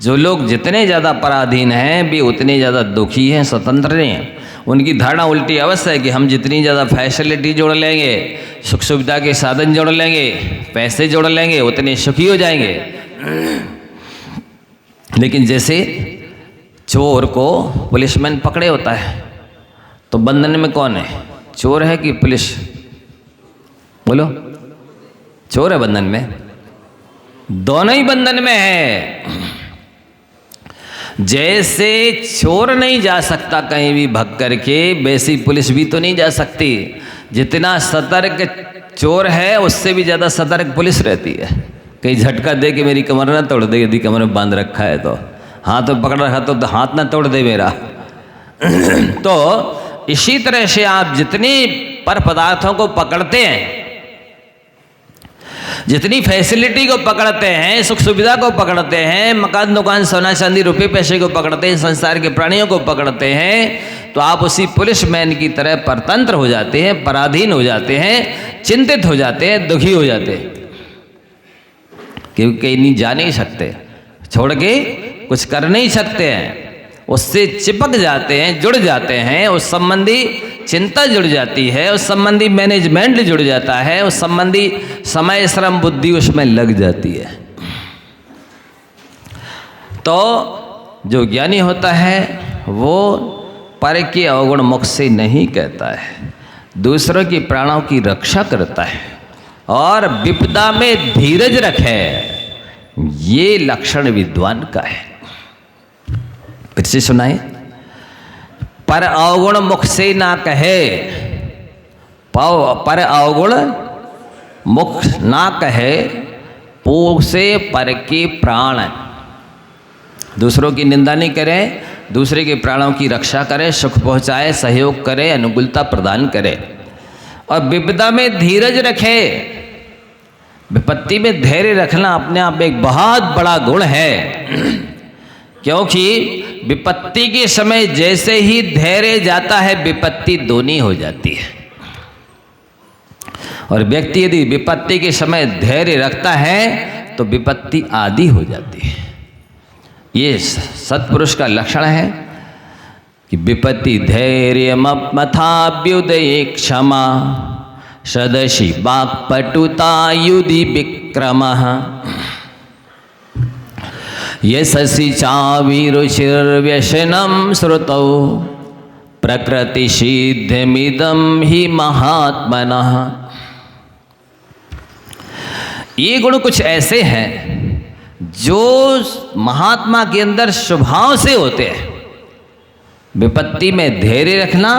जो लोग जितने ज़्यादा पराधीन हैं वे उतने ज़्यादा दुखी हैं, स्वतंत्र नहीं हैं। उनकी धारणा उल्टी अवश्य है कि हम जितनी ज़्यादा फैसिलिटी जोड़ लेंगे, सुख सुविधा के साधन जोड़ लेंगे, पैसे जोड़ लेंगे, उतने सुखी हो जाएंगे। लेकिन जैसे चोर को पुलिसमैन पकड़े होता है, तो बंधन में कौन है, चोर है कि पुलिस? बोलो, चोर है बंधन में, दोनों ही बंधन में है। जैसे चोर नहीं जा सकता कहीं भी भग करके, वैसी पुलिस भी तो नहीं जा सकती। जितना सतर्क चोर है उससे भी ज़्यादा सतर्क पुलिस रहती है। कहीं झटका दे के मेरी कमर ना तोड़ दे, यदि कमर में बांध रखा है तो, हाथ में पकड़ रखा तो हाथ ना तोड़ दे मेरा। तो इसी तरह से आप जितनी पर पदार्थों को पकड़ते हैं, जितनी फैसिलिटी को पकड़ते हैं, सुख सुविधा को पकड़ते हैं, मकान दुकान सोना चांदी रुपए पैसे को पकड़ते हैं, संसार के प्राणियों को पकड़ते हैं, तो आप उसी पुलिसमैन की तरह परतंत्र हो जाते हैं, पराधीन हो जाते हैं, चिंतित हो जाते हैं, दुखी हो जाते हैं। क्योंकि कहीं नहीं जा नहीं सकते, छोड़ के कुछ कर नहीं सकते हैं, उससे चिपक जाते हैं, जुड़ जाते हैं, उस संबंधी चिंता जुड़ जाती है, उस संबंधी मैनेजमेंट जुड़ जाता है, उस संबंधी समय श्रम बुद्धि उसमें लग जाती है। तो जो ज्ञानी होता है वो पर के अवगुण मुख से नहीं कहता है, दूसरों की प्राणों की रक्षा करता है और विपदा में धीरज रखे, ये लक्षण विद्वान का है। फिर से सुनाए, पर अवगुण मुख से ना कहे, पर अवगुण मुख ना कहे, पोख से पर के प्राण। दूसरों की निंदा नहीं करे, दूसरे के प्राणों की रक्षा करे, सुख पहुंचाए, सहयोग करे, अनुकूलता प्रदान करे और विपदा में धीरज रखे। विपत्ति में धैर्य रखना अपने आप एक बहुत बड़ा गुण है, क्योंकि विपत्ति के समय जैसे ही धैर्य जाता है विपत्ति दोनी हो जाती है। और व्यक्ति यदि विपत्ति के समय धैर्य रखता है तो विपत्ति आदि हो जाती है। ये सत्पुरुष का लक्षण है कि विपत्ति धैर्य मथाभ्युदये क्षमा, सदशि वाक्पटुता युधि विक्रमः, यशसि चाविरुचिर्व्यसनं श्रुतौ, प्रकृति सिद्धिमिदं हि महात्मनः। ये गुण कुछ ऐसे हैं जो महात्मा के अंदर स्वभाव से होते हैं। विपत्ति में धैर्य रखना,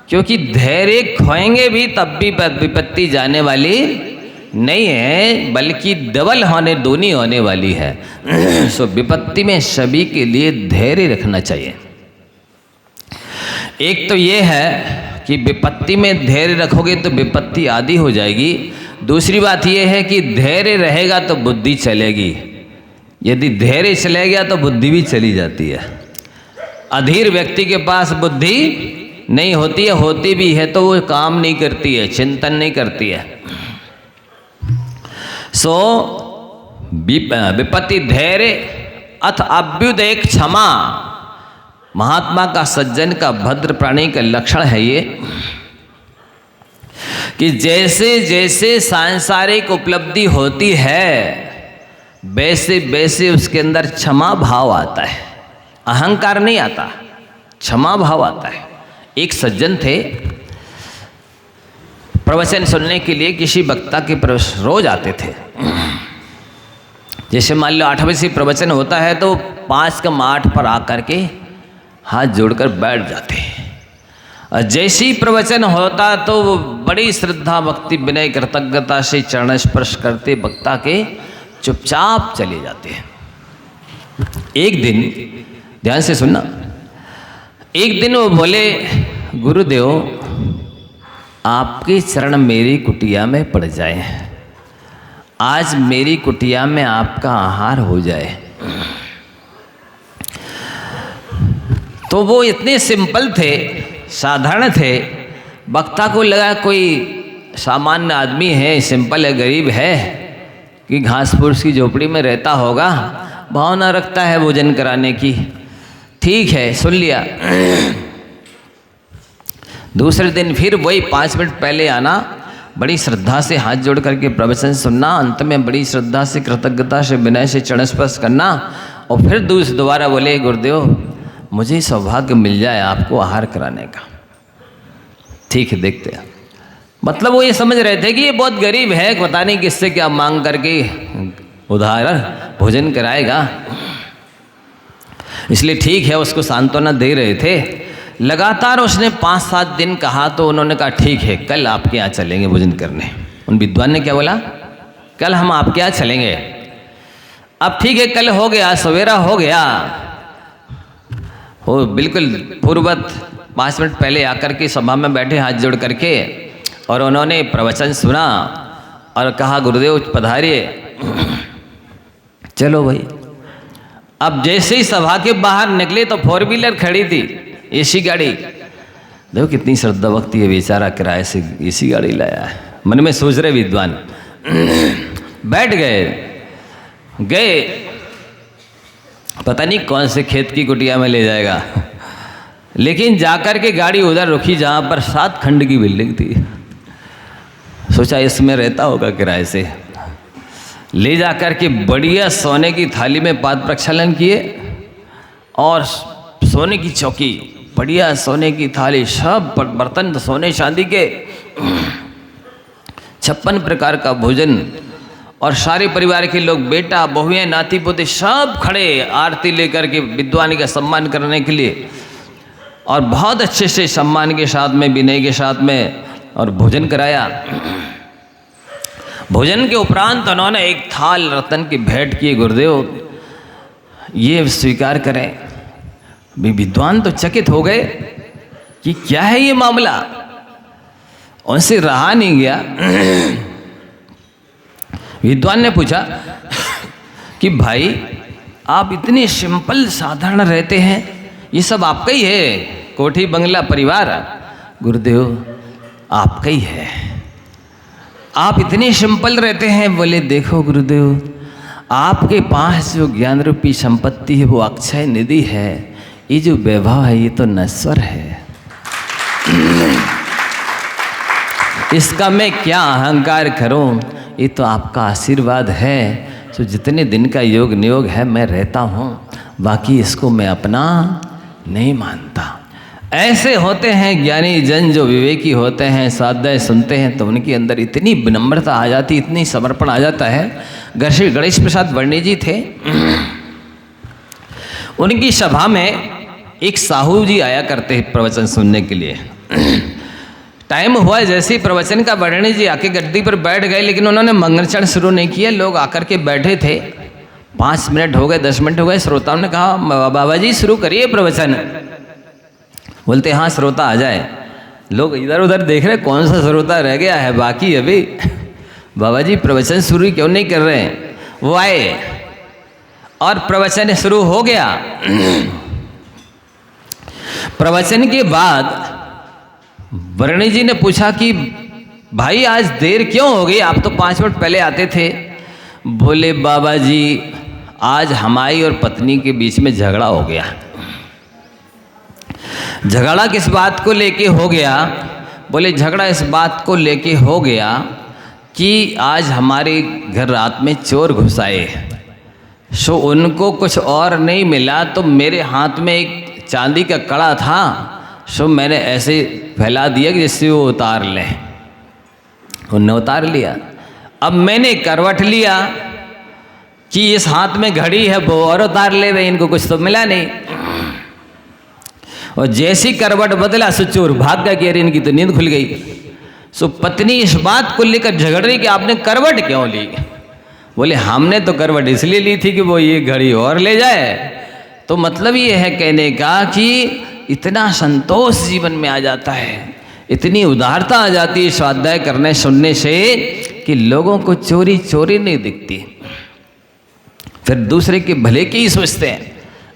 क्योंकि धैर्य खोएंगे भी तब भी विपत्ति जाने वाली नहीं है, बल्कि डबल होने दोनी होने वाली है। सो विपत्ति में सभी के लिए धैर्य रखना चाहिए। एक तो ये है कि विपत्ति में धैर्य रखोगे तो विपत्ति आदि हो जाएगी। दूसरी बात ये है कि धैर्य रहेगा तो बुद्धि चलेगी, यदि धैर्य चले गया तो बुद्धि भी चली जाती है। अधीर व्यक्ति के पास बुद्धि नहीं होती है, होती भी है तो वो काम नहीं करती है, चिंतन नहीं करती है। सो विपत्ति धैर्य अथ अभ्युदय क्षमा, महात्मा का, सज्जन का, भद्र प्राणी का लक्षण है ये कि जैसे जैसे सांसारिक उपलब्धि होती है वैसे वैसे उसके अंदर क्षमा भाव आता है, अहंकार नहीं आता, क्षमा भाव आता है। एक सज्जन थे, प्रवचन सुनने के लिए किसी वक्ता के रोज आते थे। जैसे मान लो 8 बजे से प्रवचन होता है तो 5 कम 8 पर आकर के हाथ जोड़कर बैठ जाते हैं। और जैसे ही प्रवचन होता तो वो बड़ी श्रद्धा भक्ति विनय कृतज्ञता से चरण स्पर्श करते वक्ता के चुपचाप चले जाते हैं। एक दिन, ध्यान से सुनना, एक दिन वो बोले, गुरुदेव आपके चरण मेरी कुटिया में पड़ जाए, आज मेरी कुटिया में आपका आहार हो जाए। तो वो इतने सिंपल थे, साधारण थे, वक्ता को लगा कोई सामान्य आदमी है, सिंपल है, गरीब है, कि घास फूस की झोपड़ी में रहता होगा, भावना रखता है भोजन कराने की। ठीक है, सुन लिया। दूसरे दिन फिर वही 5 मिनट पहले आना, बड़ी श्रद्धा से हाथ जोड़ करके प्रवचन सुनना, अंत में बड़ी श्रद्धा से कृतज्ञता से विनय से चरण स्पर्श करना, और फिर दोबारा बोले, गुरुदेव मुझे सौभाग्य मिल जाए आपको आहार कराने का। ठीक है, देखते हैं। मतलब वो ये समझ रहे थे कि ये बहुत गरीब है, पता नहीं किससे क्या मांग करके उधार भोजन कराएगा, इसलिए ठीक है, उसको सांत्वना दे रहे थे। लगातार उसने 5-7 दिन कहा तो उन्होंने कहा ठीक है, कल आपके यहाँ चलेंगे भोजन करने। उन विद्वान ने क्या बोला, कल हम आपके यहाँ चलेंगे। अब ठीक है, कल हो गया, सवेरा हो गया, वो बिल्कुल पूर्ववत 5 मिनट पहले आकर के सभा में बैठे हाथ जोड़ करके, और उन्होंने प्रवचन सुना और कहा, गुरुदेव पधारिए। चलो भाई। अब जैसे ही सभा के बाहर निकले तो 4 व्हीलर खड़ी थी, एसी गाड़ी। देखो कितनी श्रद्धा भक्ति है, बेचारा किराए से एसी गाड़ी लाया है, मन में सोच रहे विद्वान। बैठ गए, पता नहीं कौन से खेत की कुटिया में ले जाएगा, लेकिन जाकर के गाड़ी उधर रुकी जहाँ पर 7 खंड की बिल्डिंग थी। सोचा इसमें रहता होगा किराए से। ले जाकर के बढ़िया सोने की थाली में पाद प्रक्षालन किए, और सोने की चौकी, बढ़िया सोने की थाली, सब बर्तन सोने चांदी के, 56 प्रकार का भोजन, और सारे परिवार के लोग, बेटा बहुएं नाती पोते सब खड़े आरती लेकर के विद्वान का सम्मान करने के लिए, और बहुत अच्छे से सम्मान के साथ में, विनय के साथ में, और भोजन कराया। भोजन के उपरांत उन्होंने एक थाल रतन की भेंट की, गुरुदेव ये स्वीकार करें। विद्वान तो चकित हो गए कि क्या है ये मामला, उनसे रहा नहीं गया। विद्वान ने पूछा कि भाई आप इतने सिंपल साधारण रहते हैं, ये सब आपका ही है, कोठी बंगला परिवार? गुरुदेव आपका ही है, आप इतने सिंपल रहते हैं। बोले देखो गुरुदेव, आपके पास जो ज्ञान रूपी संपत्ति है वो अक्षय निधि है, ये जो वैभव है ये तो नश्वर है, इसका मैं क्या अहंकार करूं, ये तो आपका आशीर्वाद है। तो जितने दिन का योग नियोग है मैं रहता हूँ, बाकी इसको मैं अपना नहीं मानता। ऐसे होते हैं ज्ञानी जन जो विवेकी होते हैं, स्वाध्याय सुनते हैं तो उनके अंदर इतनी विनम्रता आ जाती, इतनी समर्पण आ जाता है। गणेश प्रसाद वर्णी जी थे, उनकी सभा में एक साहू जी आया करते प्रवचन सुनने के लिए। टाइम हुआ, जैसे ही प्रवचन का वर्णी जी आके गद्दी पर बैठ गए, लेकिन उन्होंने मंगलचरण शुरू नहीं किया। लोग आकर के बैठे थे, 5 मिनट हो गए, 10 मिनट हो गए। श्रोताओं ने कहा बाबा जी शुरू करिए प्रवचन। बोलते हाँ श्रोता आ जाए। लोग इधर उधर देख रहे, कौन सा श्रोता रह गया है बाकी अभी। बाबा जी प्रवचन शुरू क्यों नहीं कर रहे हैं? वो आए और प्रवचन शुरू हो गया। प्रवचन के बाद वर्णी जी ने पूछा कि भाई आज देर क्यों हो गई, आप तो 5 मिनट पहले आते थे। बोले बाबा जी आज हमारी और पत्नी के बीच में झगड़ा हो गया। झगड़ा किस बात को लेके हो गया? बोले झगड़ा इस बात को लेके हो गया कि आज हमारे घर रात में चोर घुस आए। सो उनको कुछ और नहीं मिला तो मेरे हाथ में एक चांदी का कड़ा था, सो मैंने ऐसे फैला दिया कि जिससे वो उतार लें। उन्होंने उतार लिया। अब मैंने करवट लिया कि इस हाथ में घड़ी है वो और उतार ले, इनको कुछ तो मिला नहीं। और जैसी करवट बदला सो चोर भाग गया कि अरे इनकी तो नींद खुल गई। सो पत्नी इस बात को लेकर झगड़ रही कि आपने करवट क्यों ली। बोले हमने तो करवट इसलिए ली थी कि वो ये घड़ी और ले जाए। तो मतलब ये है कहने का कि इतना संतोष जीवन में आ जाता है, इतनी उदारता आ जाती है स्वाध्याय करने सुनने से कि लोगों को चोरी चोरी नहीं दिखती, फिर दूसरे के भले की ही सोचते हैं।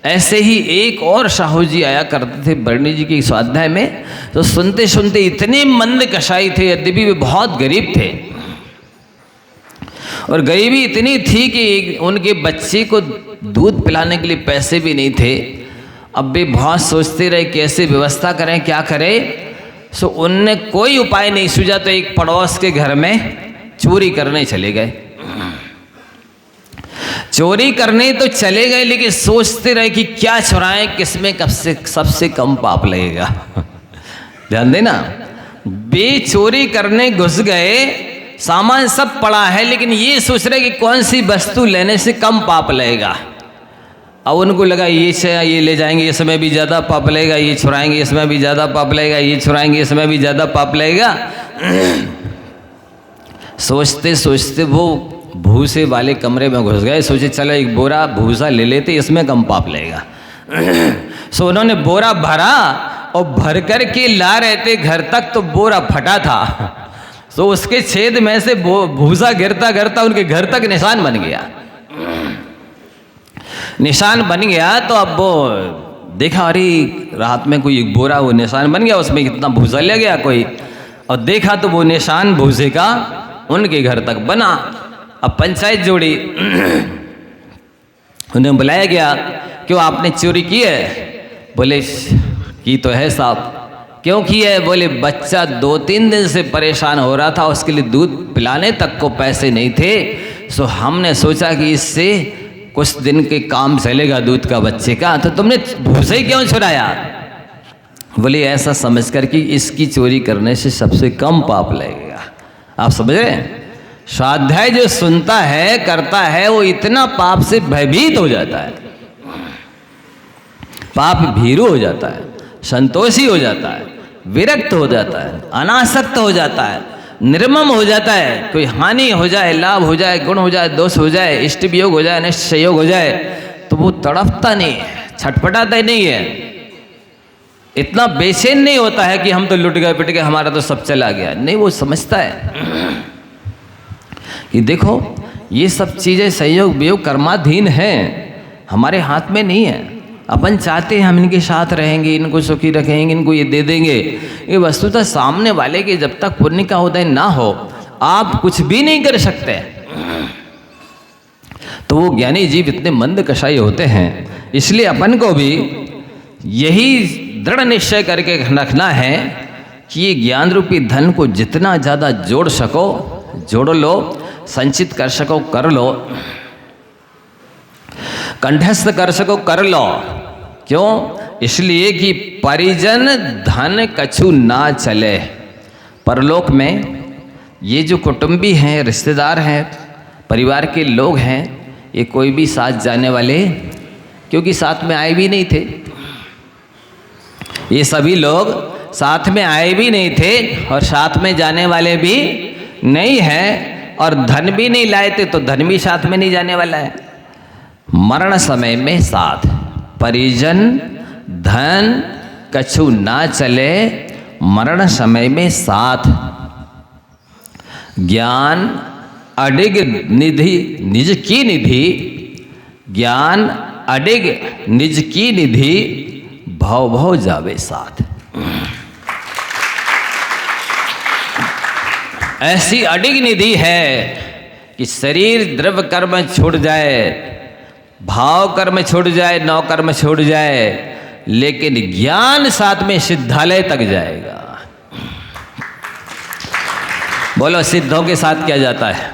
ऐसे ही एक और साहू जी आया करते थे बरनी जी की स्वाध्याय में, तो सुनते सुनते इतने मंद कसाई थे, यद्यपि वे बहुत गरीब थे और गरीबी इतनी थी कि उनके बच्चे को दूध पिलाने के लिए पैसे भी नहीं थे। अब वे बहुत सोचते रहे कैसे व्यवस्था करें, क्या करें। सो उनने कोई उपाय नहीं सूझा तो एक पड़ोस के घर में चोरी करने चले गए। चोरी करने तो चले गए लेकिन सोचते रहे कि क्या चुराएं, किसमें कब से सबसे कम पाप लगेगा। ध्यान देना, वे चोरी करने घुस गए, सामान सब पड़ा है लेकिन ये सोच रहे कि कौन सी वस्तु लेने से कम पाप लगेगा। अब उनको लगा ये ले जाएंगे इसमें भी ज़्यादा पाप लगेगा, ये छुड़ाएंगे इसमें भी ज़्यादा पाप लगेगा, ये छुड़ाएंगे इसमें भी ज़्यादा पाप लगेगा। सोचते सोचते वो भूसे वाले कमरे में घुस गए। सोचे चलो एक बोरा भूसा ले लेते, इसमें कम पाप लगेगा। सो उन्होंने बोरा भरा और भर कर के ला रहे थे घर तक, तो बोरा फटा था। तो उसके छेद में से भूसा गिरता गिरता उनके घर तक निशान बन गया। निशान बन गया तो अब वो देखा अरे रात में कोई एक बोरा वो निशान बन गया, उसमें कितना भूसा ले गया कोई, और देखा तो वो निशान भूसे का उनके घर तक बना। अब पंचायत जोड़ी, उन्हें बुलाया गया, क्यों आपने चोरी की है? बोले की तो है साहब। क्यों की है? बोले बच्चा 2-3 दिन से परेशान हो रहा था, उसके लिए दूध पिलाने तक को पैसे नहीं थे। सो हमने सोचा कि इससे कुछ दिन के काम चलेगा दूध का बच्चे का, तो तुमने भूसे क्यों छुड़ाया? बोले ऐसा समझकर कि इसकी चोरी करने से सबसे कम पाप लगेगा। आप समझ रहे हैं? स्वाध्याय जो सुनता है करता है वो इतना पाप से भयभीत हो जाता है, पाप भीरू हो जाता है, संतोषी हो जाता है, विरक्त हो जाता है, अनासक्त हो जाता है, निर्मम हो जाता है। कोई हानि हो जाए, लाभ हो जाए, गुण हो जाए, दोष हो जाए, इष्ट वियोग हो जाए, अनिष्ट संयोग हो जाए, तो वो तड़पता नहीं है, छटपटाता नहीं है, इतना बेचैन नहीं होता है कि हम तो लुट गए पिट गए, हमारा तो सब चला गया। नहीं, वो समझता है कि देखो ये सब चीज़ें संयोग वियोग कर्माधीन हैं, हमारे हाथ में नहीं है। अपन चाहते हैं हम इनके साथ रहेंगे, इनको सुखी रखेंगे, इनको ये दे देंगे। ये वस्तुतः सामने वाले के जब तक पुण्य का उदय ना हो आप कुछ भी नहीं कर सकते। तो वो ज्ञानी जीव इतने मंद कषाई होते हैं, इसलिए अपन को भी यही दृढ़ निश्चय करके रखना है कि ये ज्ञान रूपी धन को जितना ज़्यादा जोड़ सको जोड़ लो, संचित कर सको कर लो, कंठस्थ कर सको कर लो। क्यों? इसलिए कि परिजन धन कछु ना चले। परलोक में ये जो कुटुंबी हैं, रिश्तेदार हैं, परिवार के लोग हैं, ये कोई भी साथ जाने वाले, क्योंकि साथ में आए भी नहीं थे, ये सभी लोग साथ में आए भी नहीं थे और साथ में जाने वाले भी नहीं हैं, और धन भी नहीं लाए थे तो धन भी साथ में नहीं जाने वाला है। मरण समय में साथ, परिजन धन कछु ना चले, मरण समय में साथ। ज्ञान अडिग निधि निज की निधि, ज्ञान अडिग निज की निधि, भव भव जावे साथ। ऐसी अडिग निधि है कि शरीर द्रव्य कर्म छूट जाए, भाव कर्म छूट जाए, नौ कर्म छूट जाए, लेकिन ज्ञान साथ में सिद्धालय तक जाएगा। बोलो सिद्धों के साथ क्या जाता है?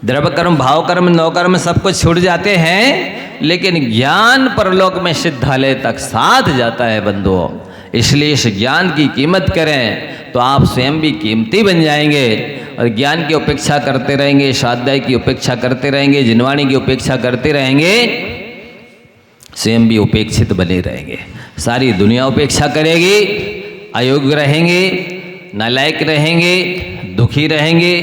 द्रव्य कर्म, भाव कर्म, नौ कर्म सब कुछ छूट जाते हैं, लेकिन ज्ञान परलोक में सिद्धालय तक साथ जाता है बंधुओं। इसलिए इस ज्ञान की कीमत करें तो आप स्वयं भी कीमती बन जाएंगे, और ज्ञान की उपेक्षा करते रहेंगे, स्वाध्याय की उपेक्षा करते रहेंगे, जिनवाणी की उपेक्षा करते रहेंगे, स्वयं भी उपेक्षित बने रहेंगे। सारी दुनिया उपेक्षा करेगी, अयोग्य रहेंगे, नालायक रहेंगे, दुखी रहेंगे,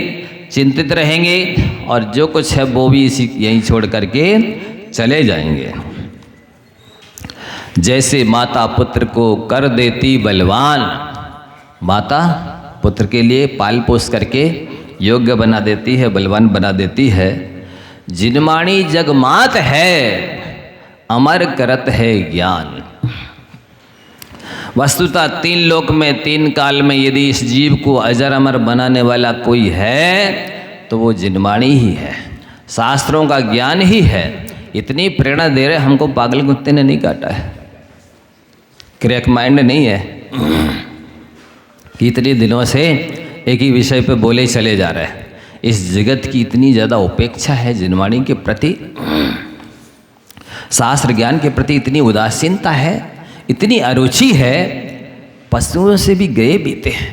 चिंतित रहेंगे और जो कुछ है वो भी इसी यहीं छोड़ करके चले जाएंगे। जैसे माता पुत्र को कर देती बलवान, माता पुत्र के लिए पाल पोस करके योग्य बना देती है, बलवान बना देती है। जिनमाणी जगमात है, अमर करत है ज्ञान। वस्तुतः तीन लोक में, तीन काल में यदि इस जीव को अजर अमर बनाने वाला कोई है तो वो जिनमाणी ही है, शास्त्रों का ज्ञान ही है। इतनी प्रेरणा दे रहे, हमको पागल कुत्ते ने नहीं काटा है, क्रैक माइंड नहीं है कि इतने दिनों से एक ही विषय पे बोले चले जा रहे हैं। इस जगत की इतनी ज़्यादा उपेक्षा है जिनवाणी के प्रति, शास्त्र ज्ञान के प्रति इतनी उदासीनता है, इतनी अरुचि है, पशुओं से भी गए बीते हैं।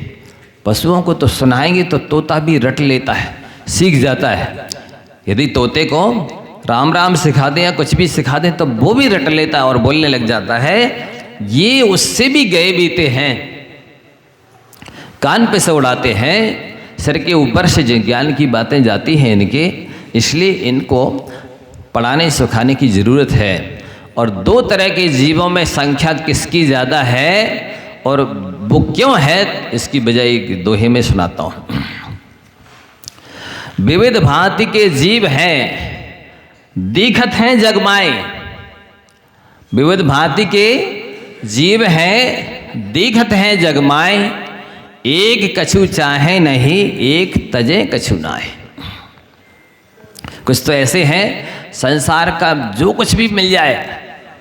पशुओं को तो सुनाएंगे तो तोता भी रट लेता है, सीख जाता है। यदि तोते को राम राम सिखा दें या कुछ भी सिखा दें तो वो भी रट लेता है और बोलने लग जाता है। ये उससे भी गए बीते हैं, कान पे से उड़ाते हैं, सिर के ऊपर से ज्ञान की बातें जाती हैं इनके, इसलिए इनको पढ़ाने सिखाने की ज़रूरत है। और दो तरह के जीवों में संख्या किसकी ज़्यादा है और वो क्यों है, इसकी वजह एक दोहे में सुनाता हूँ। विविध भांति के जीव हैं, दिखत हैं जगमाए। विविध भांति के जीव हैं, दिखत हैं जगमाए। एक कछु चाहे नहीं, एक तजे कछु नाए। कुछ तो ऐसे हैं संसार का जो कुछ भी मिल जाए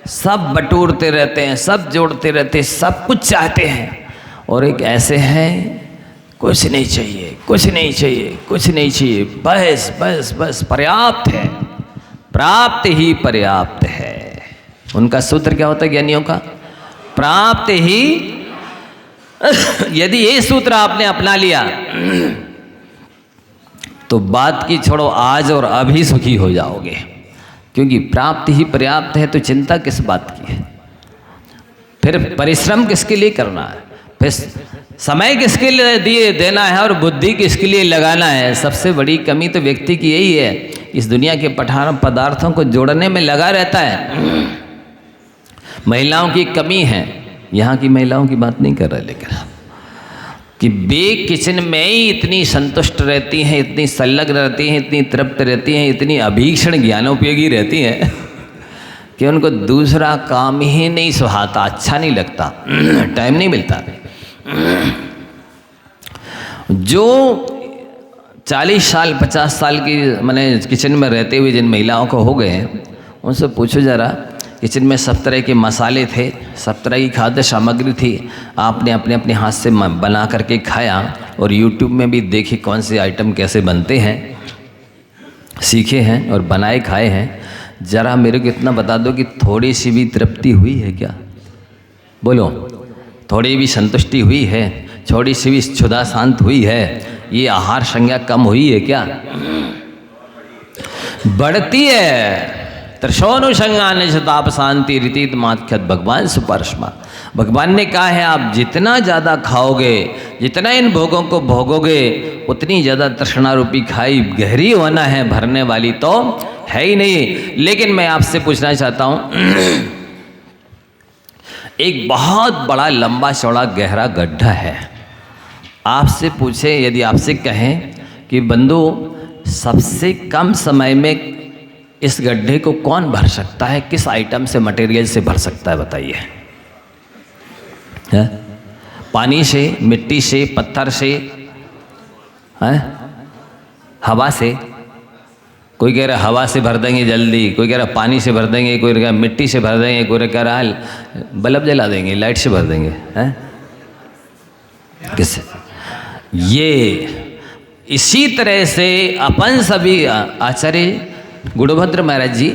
सब बटोरते रहते हैं, सब जोड़ते रहते हैं, सब कुछ चाहते हैं। और एक ऐसे हैं कुछ नहीं चाहिए, कुछ नहीं चाहिए, कुछ नहीं चाहिए, बस बस बस पर्याप्त है, प्राप्त ही पर्याप्त है। उनका सूत्र क्या होता है ज्ञानियों का? प्राप्त ही। यदि ये सूत्र आपने अपना लिया तो बात की छोड़ो, आज और अभी सुखी हो जाओगे, क्योंकि प्राप्त ही पर्याप्त है। तो चिंता किस बात की है? फिर परिश्रम किसके लिए करना है? फिर समय किसके लिए दिए देना है और बुद्धि किसके लिए लगाना है? सबसे बड़ी कमी तो व्यक्ति की यही है, इस दुनिया के पदार्थों को जोड़ने में लगा रहता है। महिलाओं की कमी है, यहाँ की महिलाओं की बात नहीं कर रहे, लेकिन कि वे किचन में ही इतनी संतुष्ट रहती हैं, इतनी संलग्न रहती हैं, इतनी तृप्त रहती हैं, इतनी अभीक्षण ज्ञानोपयोगी रहती हैं कि उनको दूसरा काम ही नहीं सुहाता, अच्छा नहीं लगता, टाइम नहीं मिलता। जो 40 साल 50 साल की मैंने किचन में रहते हुए जिन महिलाओं को हो गए हैं, उनसे पूछो जरा, किचन में सब तरह के मसाले थे, सब तरह की खाद्य सामग्री थी, आपने अपने अपने हाथ से बना करके खाया और YouTube में भी देखे कौन से आइटम कैसे बनते हैं, सीखे हैं और बनाए खाए हैं। ज़रा मेरे को इतना बता दो कि थोड़ी सी भी तृप्ति हुई है क्या? बोलो, थोड़ी भी संतुष्टि हुई है? थोड़ी सी भी क्षुधा शांत हुई है? ये आहार संज्ञा कम हुई है क्या? बढ़ती है। त्रिशोनुषंगान ताप शांति रीतित माख्यत भगवान सुपरस्मा। भगवान ने कहा है आप जितना ज़्यादा खाओगे, जितना इन भोगों को भोगोगे, उतनी ज़्यादा तृष्णा रूपी खाई गहरी होना है, भरने वाली तो है ही नहीं। लेकिन मैं आपसे पूछना चाहता हूँ, एक बहुत बड़ा लंबा चौड़ा गहरा गड्ढा है, आपसे पूछे, यदि आपसे कहें कि बंधु सबसे कम समय में इस गड्ढे को कौन भर सकता है, किस आइटम से, मटेरियल से भर सकता है, बताइए? है? पानी से, मिट्टी से, पत्थर से, है? हवा से? कोई कह रहा हवा से भर देंगे जल्दी, कोई कह रहा पानी से भर देंगे, कोई कह रहा मिट्टी से भर देंगे, कोई कह रहा बल्ब जला देंगे, लाइट से भर देंगे। हैं? किससे? ये इसी तरह से अपन सभी आचार्य गुणभद्र महाराज जी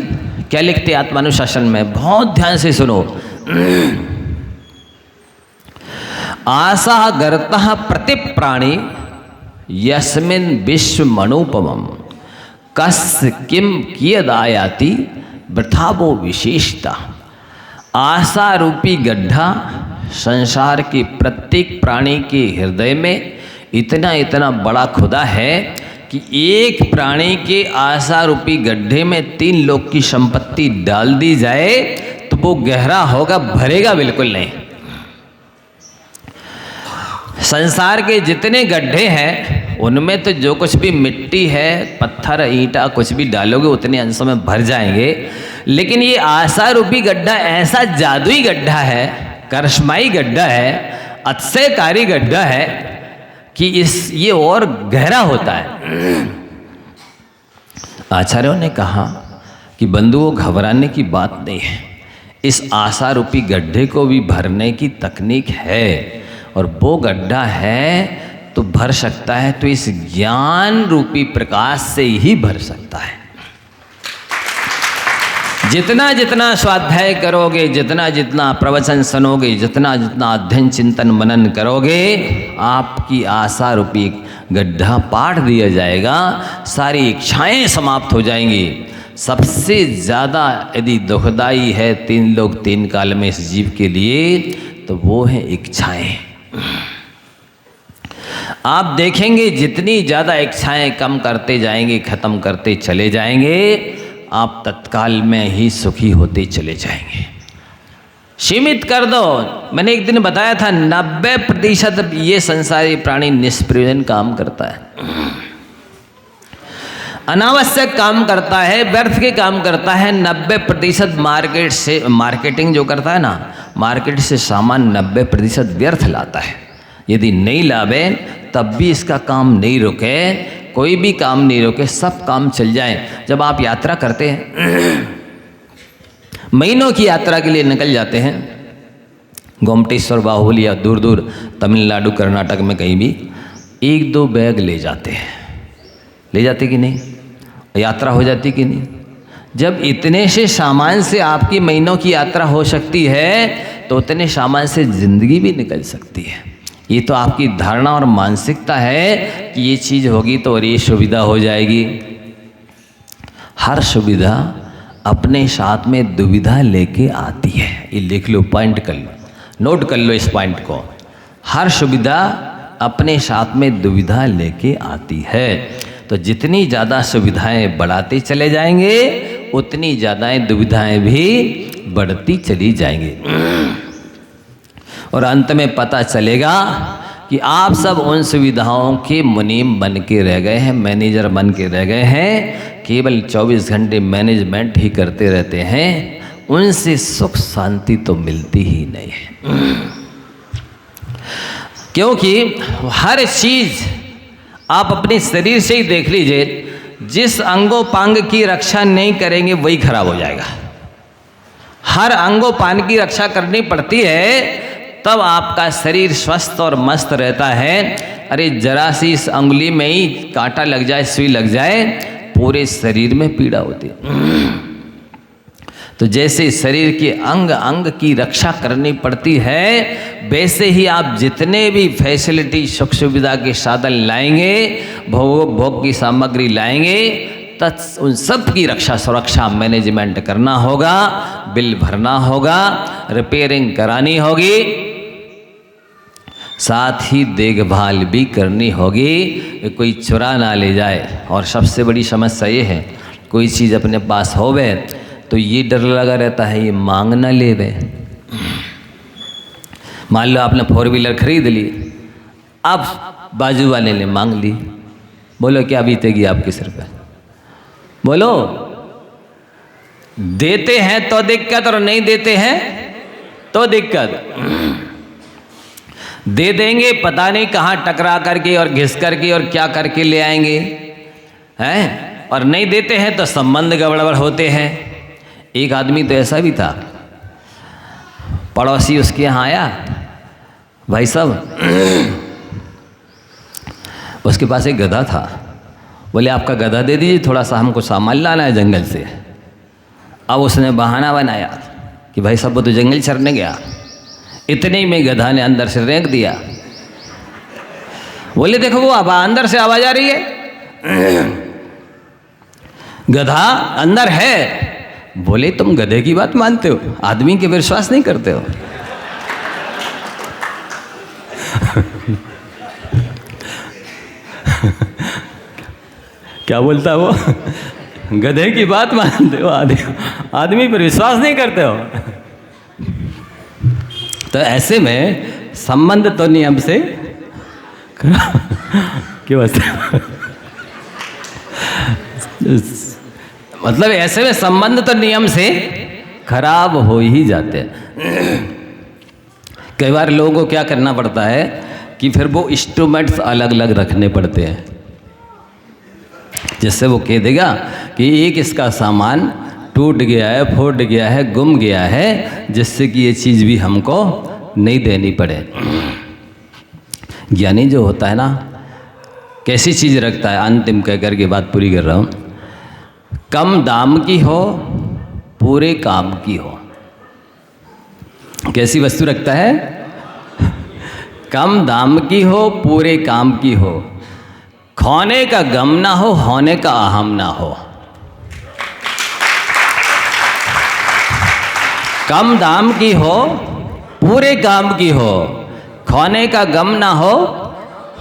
क्या लिखते आत्मानुशासन में, बहुत ध्यान से सुनो। आशा गर्तः प्रति प्राणी यस्मिन् विश्व मणुपमम कस किम कियदायाति वृथा वो विशेषता। आशा रूपी गड्ढा संसार के प्रत्येक प्राणी के हृदय में इतना इतना बड़ा खुदा है कि एक प्राणी के आशा रूपी गड्ढे में 3 लोक की संपत्ति डाल दी जाए तो वो गहरा होगा, भरेगा बिल्कुल नहीं। संसार के जितने गड्ढे हैं उनमें तो जो कुछ भी मिट्टी है, पत्थर, ईंटा कुछ भी डालोगे उतने अंशों में भर जाएंगे। लेकिन ये आशा रूपी गड्ढा ऐसा जादुई गड्ढा है, करिश्माई गड्ढा है, अतिशयकारी गड्ढा है कि ये और गहरा होता है। आचार्यों ने कहा कि बंधुओं, घबराने की बात नहीं है, इस आशा रूपी गड्ढे को भी भरने की तकनीक है और वो गड्ढा है तो भर सकता है तो इस ज्ञान रूपी प्रकाश से ही भर सकता है। जितना जितना स्वाध्याय करोगे, जितना जितना प्रवचन सुनोगे, जितना जितना अध्ययन चिंतन मनन करोगे, आपकी आशा रूपी गड्ढा पाट दिया जाएगा, सारी इच्छाएं समाप्त हो जाएंगी। सबसे ज़्यादा यदि दुखदाई है 3 लोक 3 काल में इस जीव के लिए तो वो है इच्छाएं। आप देखेंगे जितनी ज़्यादा इच्छाएं कम करते जाएंगे, खत्म करते चले जाएंगे, आप तत्काल में ही सुखी होते चले जाएंगे। सीमित कर दो। मैंने एक दिन बताया था 90% ये संसारी प्राणी निष्प्रयोजन काम करता है, अनावश्यक काम करता है, व्यर्थ के काम करता है। 90% मार्केट से, मार्केटिंग जो करता है ना, मार्केट से सामान 90% व्यर्थ लाता है। यदि नहीं लावे तब भी इसका काम नहीं रुके, कोई भी काम नहीं रुके, सब काम चल जाए। जब आप यात्रा करते हैं, महीनों की यात्रा के लिए निकल जाते हैं, गोमटेश्वर, बाहुबली या दूर दूर तमिलनाडु कर्नाटक में कहीं भी, 1-2 बैग ले जाते हैं, ले जाते कि नहीं, यात्रा हो जाती कि नहीं। जब इतने से सामान से आपकी महीनों की यात्रा हो सकती है तो उतने सामान से ज़िंदगी भी निकल सकती है। ये तो आपकी धारणा और मानसिकता है कि ये चीज़ होगी तो और ये सुविधा हो जाएगी। हर सुविधा अपने साथ में दुविधा लेके आती है। ये लिख लो, पॉइंट कर लो, नोट कर लो इस पॉइंट को। हर सुविधा अपने साथ में दुविधा लेके आती है। तो जितनी ज़्यादा सुविधाएं बढ़ाते चले जाएंगे उतनी ज़्यादा दुविधाएं भी बढ़ती चली जाएंगी और अंत में पता चलेगा कि आप सब उन सुविधाओं के मुनीम बन के रह गए हैं, मैनेजर बन के रह गए हैं, केवल 24 घंटे मैनेजमेंट ही करते रहते हैं, उनसे सुख शांति तो मिलती ही नहीं है। क्योंकि हर चीज़ आप अपने शरीर से ही देख लीजिए, जिस अंगोपांग की रक्षा नहीं करेंगे वही खराब हो जाएगा। हर अंगोपांग की रक्षा करनी पड़ती है तब आपका शरीर स्वस्थ और मस्त रहता है। अरे जरा सी इस अंगुली में ही कांटा लग जाए, सुई लग जाए, पूरे शरीर में पीड़ा होती है। तो जैसे शरीर के अंग अंग की रक्षा करनी पड़ती है, वैसे ही आप जितने भी फैसिलिटी, सुख सुविधा के साधन लाएंगे, भोग की सामग्री लाएंगे, उन सब की रक्षा सुरक्षा मैनेजमेंट करना होगा, बिल भरना होगा, रिपेयरिंग करानी होगी, साथ ही देखभाल भी करनी होगी, कोई चुरा ना ले जाए। और सबसे बड़ी समस्या ये है, कोई चीज़ अपने पास होवे तो ये डर लगा रहता है ये मांग ना ले वे। मान लो आपने 4 व्हीलर खरीद ली, अब बाजू वाले ने मांग ली, बोलो क्या बीतेगी आपके सिर पे? बोलो। देते हैं तो दिक्कत और नहीं देते हैं तो दिक्कत। दे देंगे पता नहीं कहाँ टकरा करके और घिस करके और क्या करके ले आएंगे हैं, और नहीं देते हैं तो संबंध गड़बड़ होते हैं। एक आदमी तो ऐसा भी था, पड़ोसी उसके यहाँ आया, भाई साहब उसके पास एक गधा था, बोले आपका गधा दे दीजिए, थोड़ा सा हमको सामान लाना है जंगल से। अब उसने बहाना बनाया कि भाई साहब वो तो जंगल चरने गया, इतने ही में गधा ने अंदर से रेंक दिया। बोले देखो वो अब अंदर से आवाज आ रही है, गधा अंदर है बोले तुम गधे की बात मानते हो, आदमी के विश्वास नहीं करते हो। क्या बोलता है वो? गधे की बात मानते हो, आदमी पर विश्वास नहीं करते हो। तो ऐसे में संबंध तो नियम से क्यों मतलब ऐसे में संबंध तो नियम से खराब हो ही जाते हैं। कई बार लोगों को क्या करना पड़ता है कि फिर वो इंस्ट्रूमेंट्स अलग अलग रखने पड़ते हैं, जिससे वो कह देगा कि एक इसका सामान टूट गया है, फूट गया है, गुम गया है, जिससे कि ये चीज़ भी हमको नहीं देनी पड़े। ज्ञानी जो होता है ना, कैसी चीज़ रखता है, अंतिम कह कर के बात पूरी कर रहा हूँ, कम दाम की हो, पूरे काम की हो। कैसी वस्तु रखता है? कम दाम की हो, पूरे काम की हो, खोने का गम ना हो, होने का अहम ना हो। कम दाम की हो, पूरे काम की हो, खोने का गम ना हो,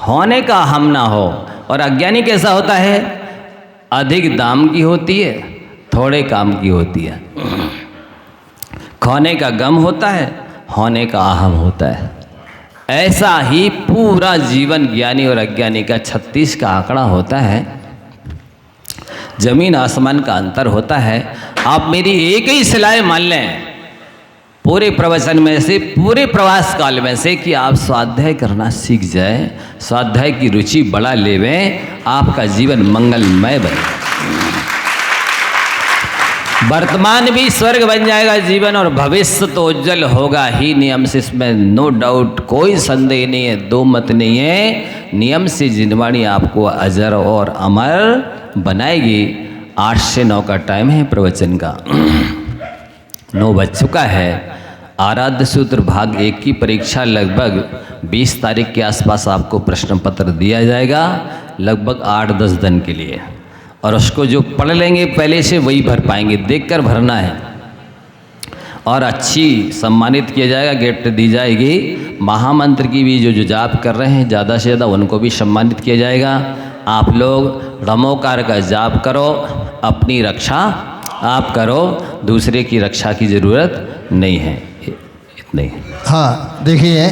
होने का अहम ना हो। और अज्ञानी कैसा होता है? अधिक दाम की होती है, थोड़े काम की होती है। खोने का गम होता है, होने का अहम होता है। ऐसा ही पूरा जीवन ज्ञानी और अज्ञानी का 36 का आंकड़ा होता है। जमीन आसमान का अंतर होता है। आप मेरी एक ही सिलाई मान लें पूरे प्रवचन में से, पूरे प्रवास काल में से, कि आप स्वाध्याय करना सीख जाए, स्वाध्याय की रुचि बढ़ा लेवें, आपका जीवन मंगलमय बने। वर्तमान भी स्वर्ग बन जाएगा जीवन, और भविष्य तो उज्जवल होगा ही नियम से, इसमें नो डाउट, कोई संदेह नहीं है, दो मत नहीं है। नियम से जिनवाणी आपको अजर और अमर बनाएगी। 8 से 9 का टाइम है प्रवचन का, 9 बज चुका है। आराध्य सूत्र भाग 1 की परीक्षा लगभग 20 तारीख के आसपास आपको प्रश्न पत्र दिया जाएगा, लगभग 8-10 दिन के लिए। और उसको जो पढ़ लेंगे पहले से वही भर पाएंगे, देखकर भरना है। और अच्छी सम्मानित किया जाएगा, गिफ्ट दी जाएगी। महामंत्र की भी जो जाप कर रहे हैं ज़्यादा से ज़्यादा उनको भी सम्मानित किया जाएगा। आप लोग रमोकार का जाप करो, अपनी रक्षा आप करो, दूसरे की रक्षा की ज़रूरत नहीं है। इतना ही। हाँ, देखिए,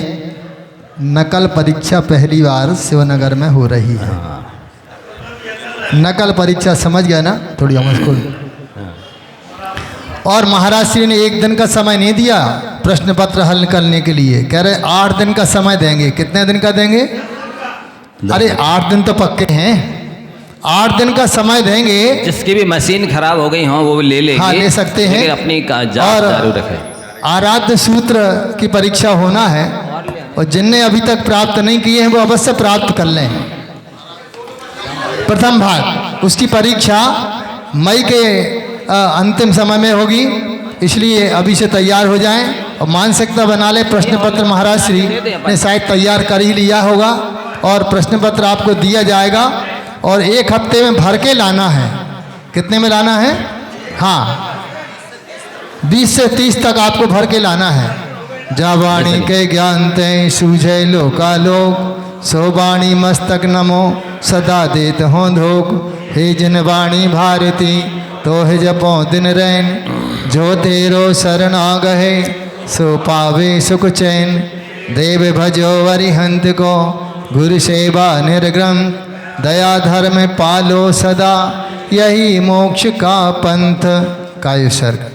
नकल परीक्षा पहली बार शिवनगर में हो रही है। नकल परीक्षा समझ गया ना, थोड़ी हम उसको। और महाराज श्री ने 1 दिन का समय नहीं दिया प्रश्न पत्र हल करने के लिए, कह रहे 8 दिन का समय देंगे। कितने दिन का देंगे? अरे 8 दिन तो पक्के हैं, 8 दिन का समय देंगे। जिसकी भी मशीन खराब हो गई हो वो ले लेंगे। हाँ, ले सकते हैं। अपनी जाप चालू रखें। आराध्य सूत्र की परीक्षा होना है, और जिनने अभी तक प्राप्त नहीं किए हैं वो अवश्य प्राप्त कर लें। प्रथम भाग उसकी परीक्षा मई के अंतिम समय में होगी, इसलिए अभी से तैयार हो जाएं और मानसिकता बना लें। प्रश्न पत्र महाराज श्री ने शायद तैयार कर ही लिया होगा, और प्रश्न पत्र आपको दिया जाएगा, और 1 हफ्ते में भर के लाना है। कितने में लाना है? हाँ, 20 से 30 तक आपको भर के लाना है। जा वाणी के ज्ञान ते सूझे लोकालोक, सो वाणी मस्तक नमो सदा देत हों धोक। हे जिन वाणी भारती तो हे जपो दिन रैन, जो तेरो शरण आ गहे सो पावे सुख चैन। देव भजो अरिहंत को गुरु सेवा निर्ग्रम, दया धर्म पालो सदा यही मोक्ष का पंथ। कायु सर्ग।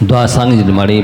द्वासांग जिनवाणी